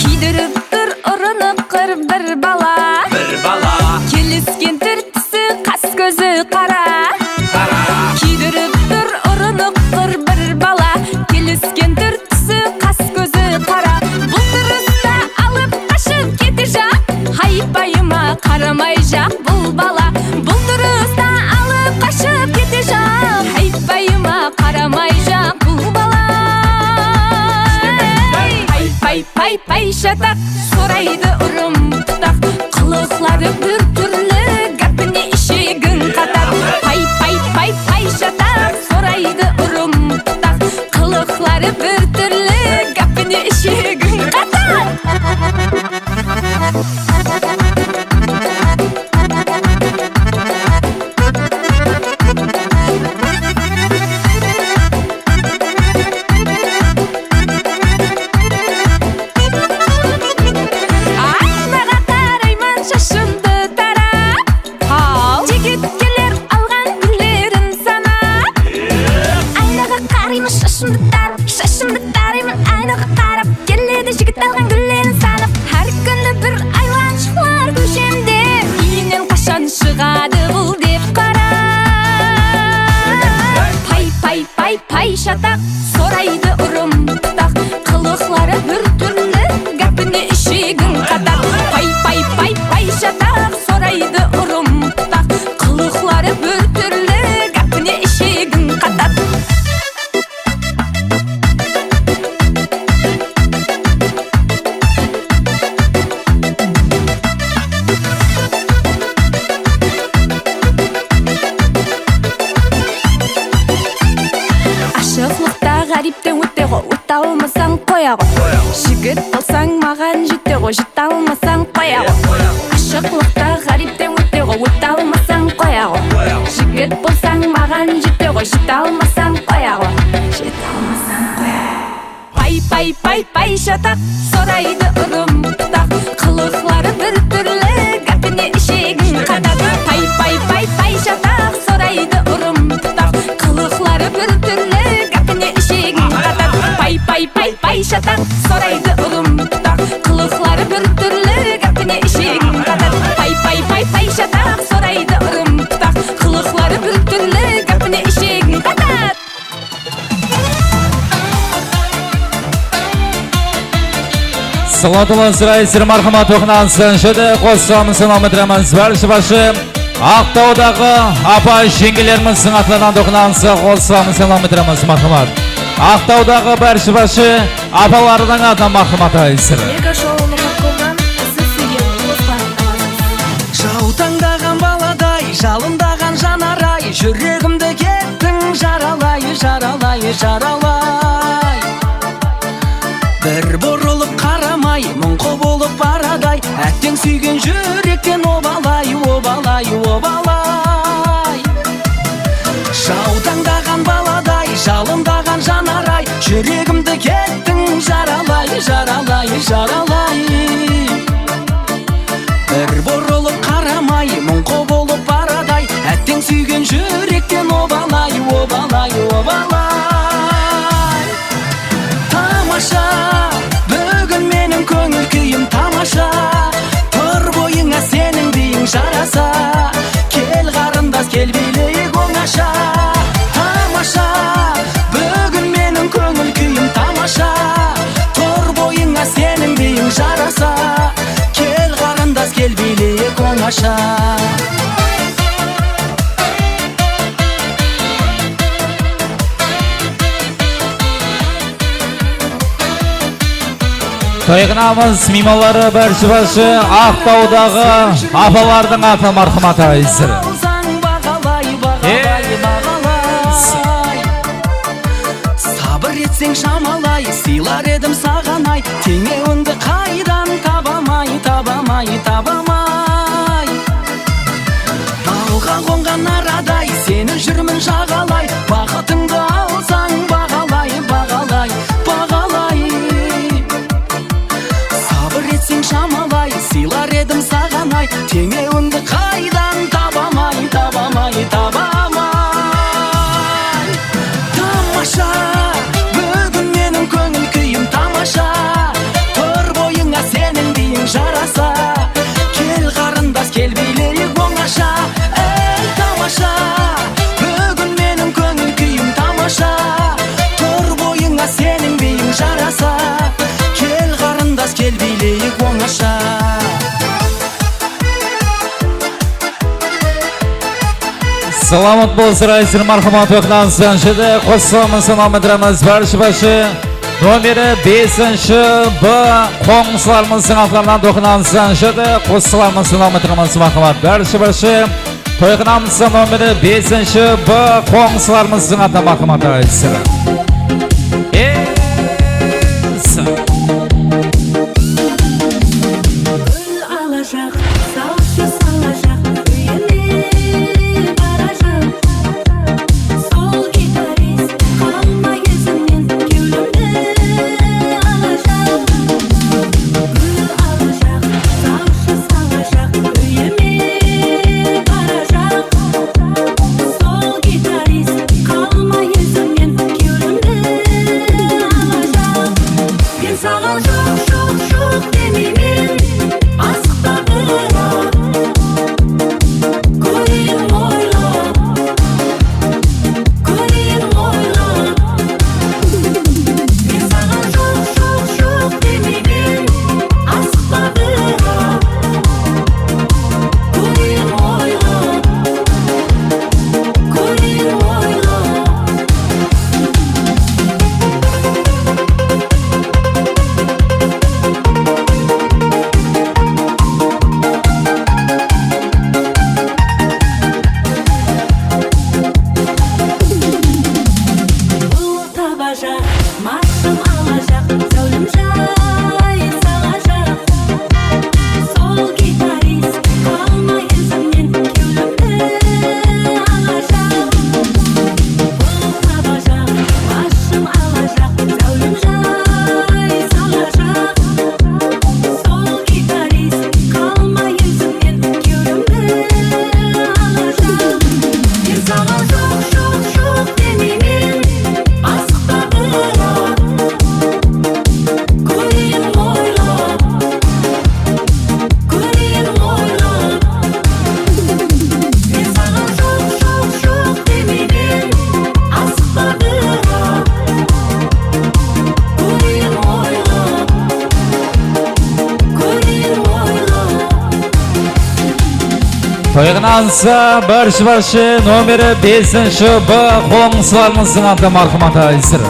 Kiydiriptir ұрынып қыр бір бала. Келіскен түртісі қас көзі қара. Кийdiriptir ұрынып қыр бір бала. Келіскен түртісі қас көзі қара. Бұл тұрыста алып қашып кете жақ, хайпайыма қарамай жақ бұл бала. Бұл тұрыста алып қашып кете жақ, хайпайыма қарамай жақ бұл бала. Пай пай шатақ, сорайды ұрым тұтақ, қылықлары бір түрлі, гәпіне ішегін қатақ. Пай шатақ, сорайды ұрым тұтақ, қылықлары бір түрлі, гәпіне ішегін қатақ. Айнаға қараймын шашымды тарап, жігіт келер алған гүлдерін санап. Айнаға қараймын шашымды тараймын айнаға қарап, келеді жігіт алған гүлдерін санап. Әр күні бір айланшылар көшемде, үйінен қашан шығады бұл деп қарап. Пай шатақ, сорайды ұрым тұтақ, қылықлары бір түрлі, гәпіне ішегін қатақ. Пай шатақ, сорайды ұрым тұтақ, қылықлары бір түрлі, гәпіне ішегін қатақ. Ашықлықта ғариптен өтте ғой, өтті алмасаң қоя ғой. Жігіт болсаң маған жетте ғой, жетті алмасаң қоя ғой. Ашықлықта ғариптен өтте ғой, өтті алмасаң қоя ғой. Жігіт болсаң маған жетте ғой, жетті алмасаң қоя ғой. Жетті алмасаң қоя. Пай шатақ, сорайды ұрым тұтақ, қылықлары бір түрлі, гәпіне ішегін қатақ. Пай шатақ, сорайды ұрым тұтақ, қылықлары бір түрлі, гәпіне ішегін қатақ. Пай шатақ, сорайды ұрым тұтақ, қылықлары бір
Salamatullah Raisir marhamat okunansın. Şöyle kossam selamet remans başı. Aqtauдағы apa жеңгелеріміздің атынан dokunansın. Kossam selamet remans marhamat. Aqtauдағы başı apalарының атынан marhamat Raisir.
Жаутаңдаған баладай, жалындаған жанарай, жүрегімді кеттің жаралай, жаралай, жаралай. Бір бұрылып қарамай, мұңқы болып барадай, әттең сүйген жүректен обалай, обалай, обалай. Жаутаңдаған баладай, жалындаған жанарай, жүрегімді кеттің жаралай, жаралай, жаралай. Бір бұрылып қарамай, мұңқы болып барадай, әттең сүйген жүректен обалай, обалай, обалай. Тамаша, бүгін менің көңіл күйім тамаша, тұр бойыңа сенің дейін жараса, кел қарындас, кел билейік оңаша. Тамаша, бүгін менің көңіл күйім тамаша, тұр бойыңа сенің дейін жараса, кел қарындас, кел билейік оңаша.
Toyğınamız mimalları başı Aqtauдағы апалардың аты мархамат Raisir.
Сабыр етсең шамалай, сыйлар едім сағанай, теңеуіңді қайдан табамай, табамай, табамай. Дауға қонған арадай, сені жүрмін жағалай, бақытыңды алсаң бағалай, бағалай, бағалай. Сабыр етсең шамалай, сыйлар едім сағанай, теңеуіңді қайдан табамай, табамай, табамай. Тамаша, бүгін менің көңіл күйім тамаша, тұр бойыңа сенің дейін жараса, кел қарындас, кел билейік оңаша. Ей тамаша, бүгін менің көңіл күйім тамаша, тұр бойыңа сенің дейін жараса, кел қарындас, кел билейік оңаша.
Salamat bolsun Raisir marhamat okunansın. Şöyle kossam selamet remans başı. Nomeri 5-ci B qoğunçularımızın atlarından dokunansın. Şöyle kossam selamet remans marhamat başı. Toyğınamızın nomeri 5-ci B qoğunçularımızın atlarından marhamat Raisir.
Kalma yüzümden, gülüm
Toyğınansa başı nomeri 5-ci B qoğunsularımızın adı marhum ata isir.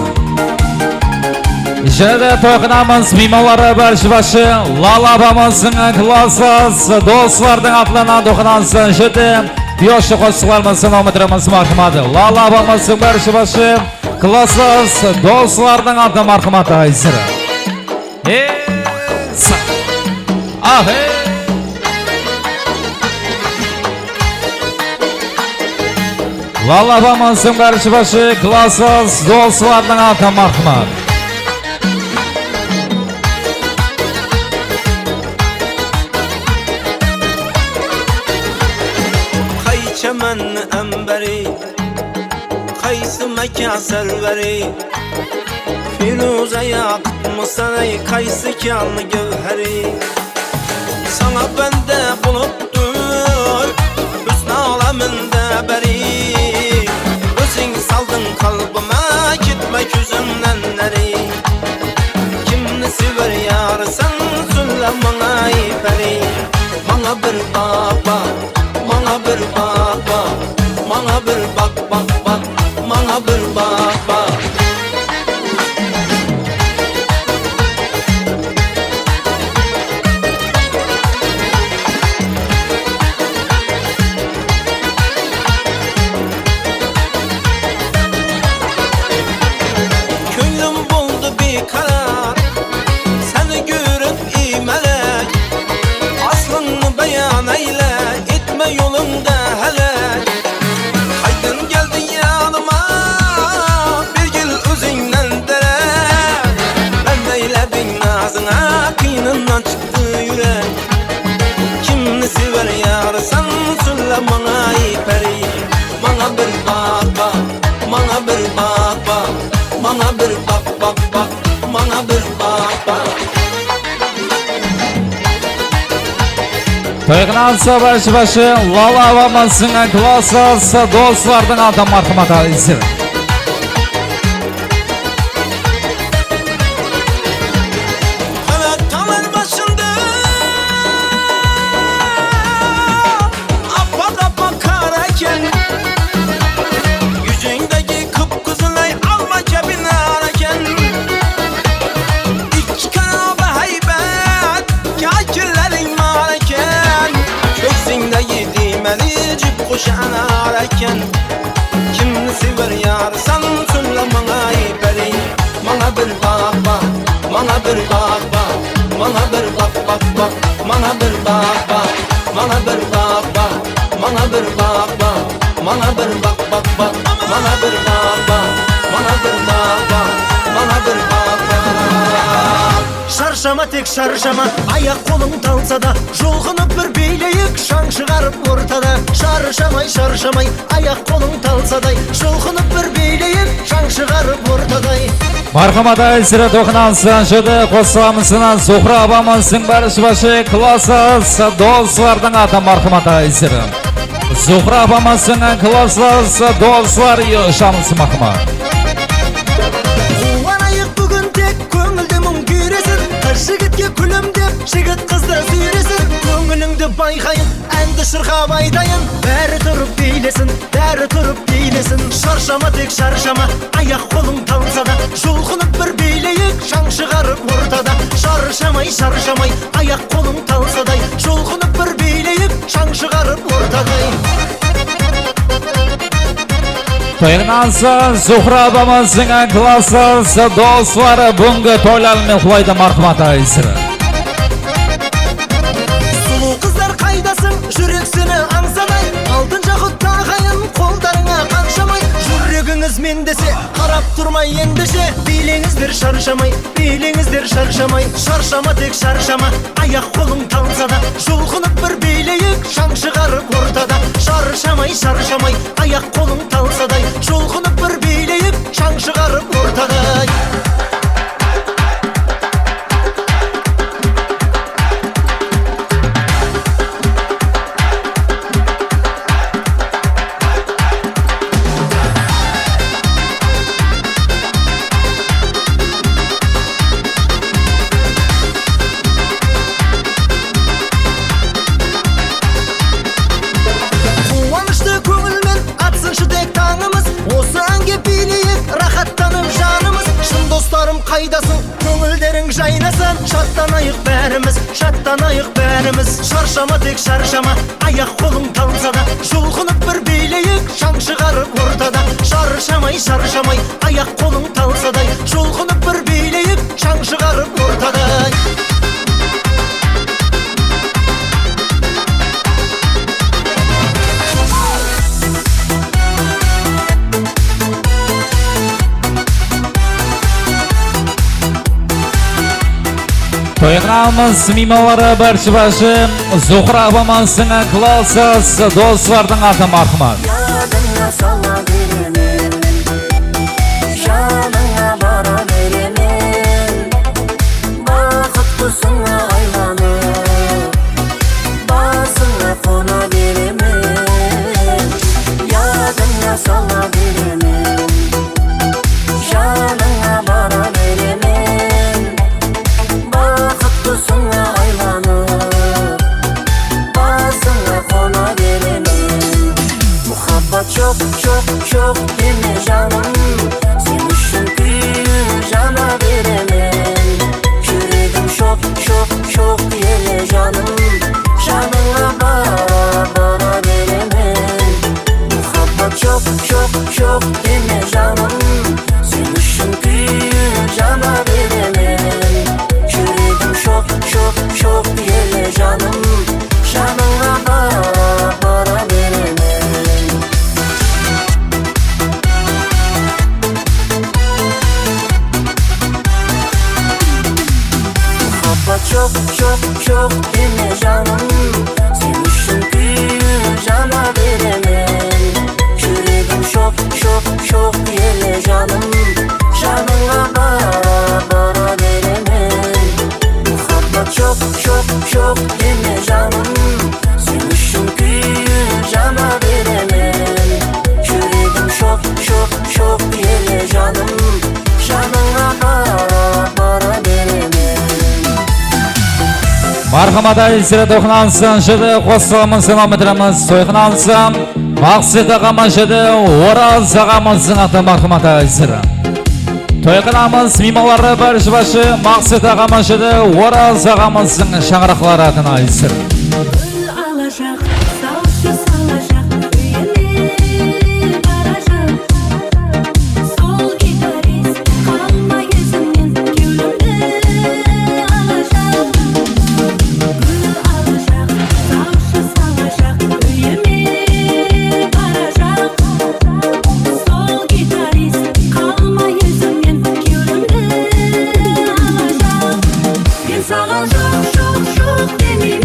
İşarada toyğınamız mimaları başı Lala abamızın klasas dostlardan atlanan toyğınansın şöyle Yoşlu qoşsularımızın omudraımız marhum adı. Lala abamızın başı klasas dostlardan adı marhum ata isir. Lala babamızın başı klasas dostlardan adı marhum adı.
Çəmənni əmbəri Qaysı məkə səlvəri Firuzə yaqıtmısan ey Qaysı kanlı gövhəri Sana bəndə bulubdur Hüsn aləmində bəri Özün saldın qalbıma Gitmək üzümdən nəri Kimni sevər yarısan Süllə mana ipəri Mana bir baba Mana bir baba Mana bir bak bak bak Mana bir baba Könlüm buldu bir karar Seni görüp imelek Aslını beyan eyle Etme yolunda helek Haydın geldin yanıma Bir gül özünden dere Ben de eyledim nazına Kıynından çıktı yürek Kimni sever yarısan Söyle bana iperi Bana bir bak bak Bana bir bak bak Bana bir bak bak bak Bana bir bak bak
Toyğınansa başı Lala babamızın klasas dostlardan adı marhum ata isir.
Evet tamer başında Apa apa kararken Yüzündeki kıpkızılay alma cebine ararken İki kanabe heybet Kâkillerin mararken Köksünde yediğim eli cip kuşağına ararken Kimni sever yarsan söyle bana iperi Bana bir bak bak Bana bir bak bak Bana bir bak bak bak Bana bir bak bak Bana bir bak bak Bana bir bak bak Bana bir bak bak bak Bana bir bak bak Bana bir bak bak Bana bir bak bak
Şarşama tek şarşama Ayak kolum dalsa da Jolğunup bir beyleyik Şan çıkarıp ortada Şarşamay Ayak kolum dalsa da Jolğunup bir beyleyik Şan çıkarıp ortada
Marhum ata isir toyğınansın şöyle qoşsularımızın Zuhra abamızın başı klasas dostlardan adı marhum ata isir. Zuhra abamızın klasas dostlar yaşamısı marhum adı.
Қуанайық бүгін тек көңілді мұң күйресін Қыз жігітке күлім деп жігіт қызды сүйресін Көңіліңді байқайын, әнді шырқап айтайын Бәрі тұрып билесін Шаршама тек шаршама, аяқ қолың талса да Жұлқынып бір билейік, шаң шығарып ортада Шаршамай, аяқ қолың талса да Жұлқынып бір билейік, шаң шығарып ортада
Toyğınansa Zuhra babamızın klasas dostları Bunga toylarını uxlaydı marhum ata isir.
Сұлу қыздар қайдасың, жүрексіні аңсамай Алтын жақұт тағайын, қолдарыңа қаншамай Жүрегіңіз мен десе, қарап тұрмай ендеше Билеңіздер шаршамай Шаршама тек шаршама, аяқ қолың талса да Жұлқынып бір билейік, шаң шығарып ортада Шаршамай, аяқ қолың талса да Жұлқынып бір билейік, шаң шығарып ортада қайдасың көңілдерің жайнасын шаттанайық бәріміз шаршама тек шаршама аяқ қолың талса да жұлқынып бір билейік шаң шығарып ортада шаршамай аяқ қолың талсадай жұлқынып бір билейік шаң шығарып ортада
Toyğanımız mimaları barşı Zuhra abamızın klasız dostlardan adı marhmat.
Yadına sala veremin Janına bara veremin Bakıtlısına aylanıp Basına kona veremin Yadına sala veremin Janına bara veremin Bakıtlısına aylanıp Basına kona veremin Muhabbat çok deme canım Sen üçün kүйü jana veremem Yüreğim çok yele canım Canına bara veremem Muhabbat çok deme canım Sen üçün kүйü jana veremem Yüreğim çok yele canım Canına bara veremem çok deme canım Sen üçün kүйü jana veremem Yüreğim çok yele canım Canına bara veremem Muhabbat çok deme canım Sen üçün kүйü jana veremem Yüreğim çok yele canım Canına bara veremem
Marhamat ayısıra dokunansın, şıdı qosalımın selametirimiz soyğınansın. Maqsıda qamaşıdı, Oraz ağamızın adı marhamat ayısıra. Toyğınamız mimaları barışbaşı, Maqsıda qamaşıdı, Oraz ağamızın şağıraqları adına ayısıra.
Alacak, salşı salacak, üyeme baracak. Sol gitarist, kalma yüzümden, gülümde alacak. Gül alacak, salşı salacak, üyeme baracak. Sol gitarist, kalma yüzümden, gülümde alacak. Ben sana çok demeyim.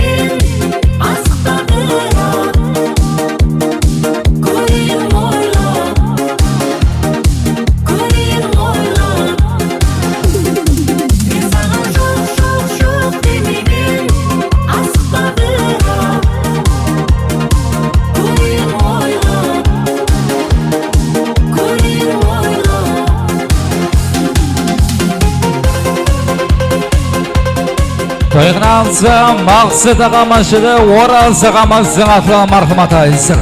Toyğınamızın Maqsıda qamaşıdı, Oraz ağamızın adı marhamat ayısıra.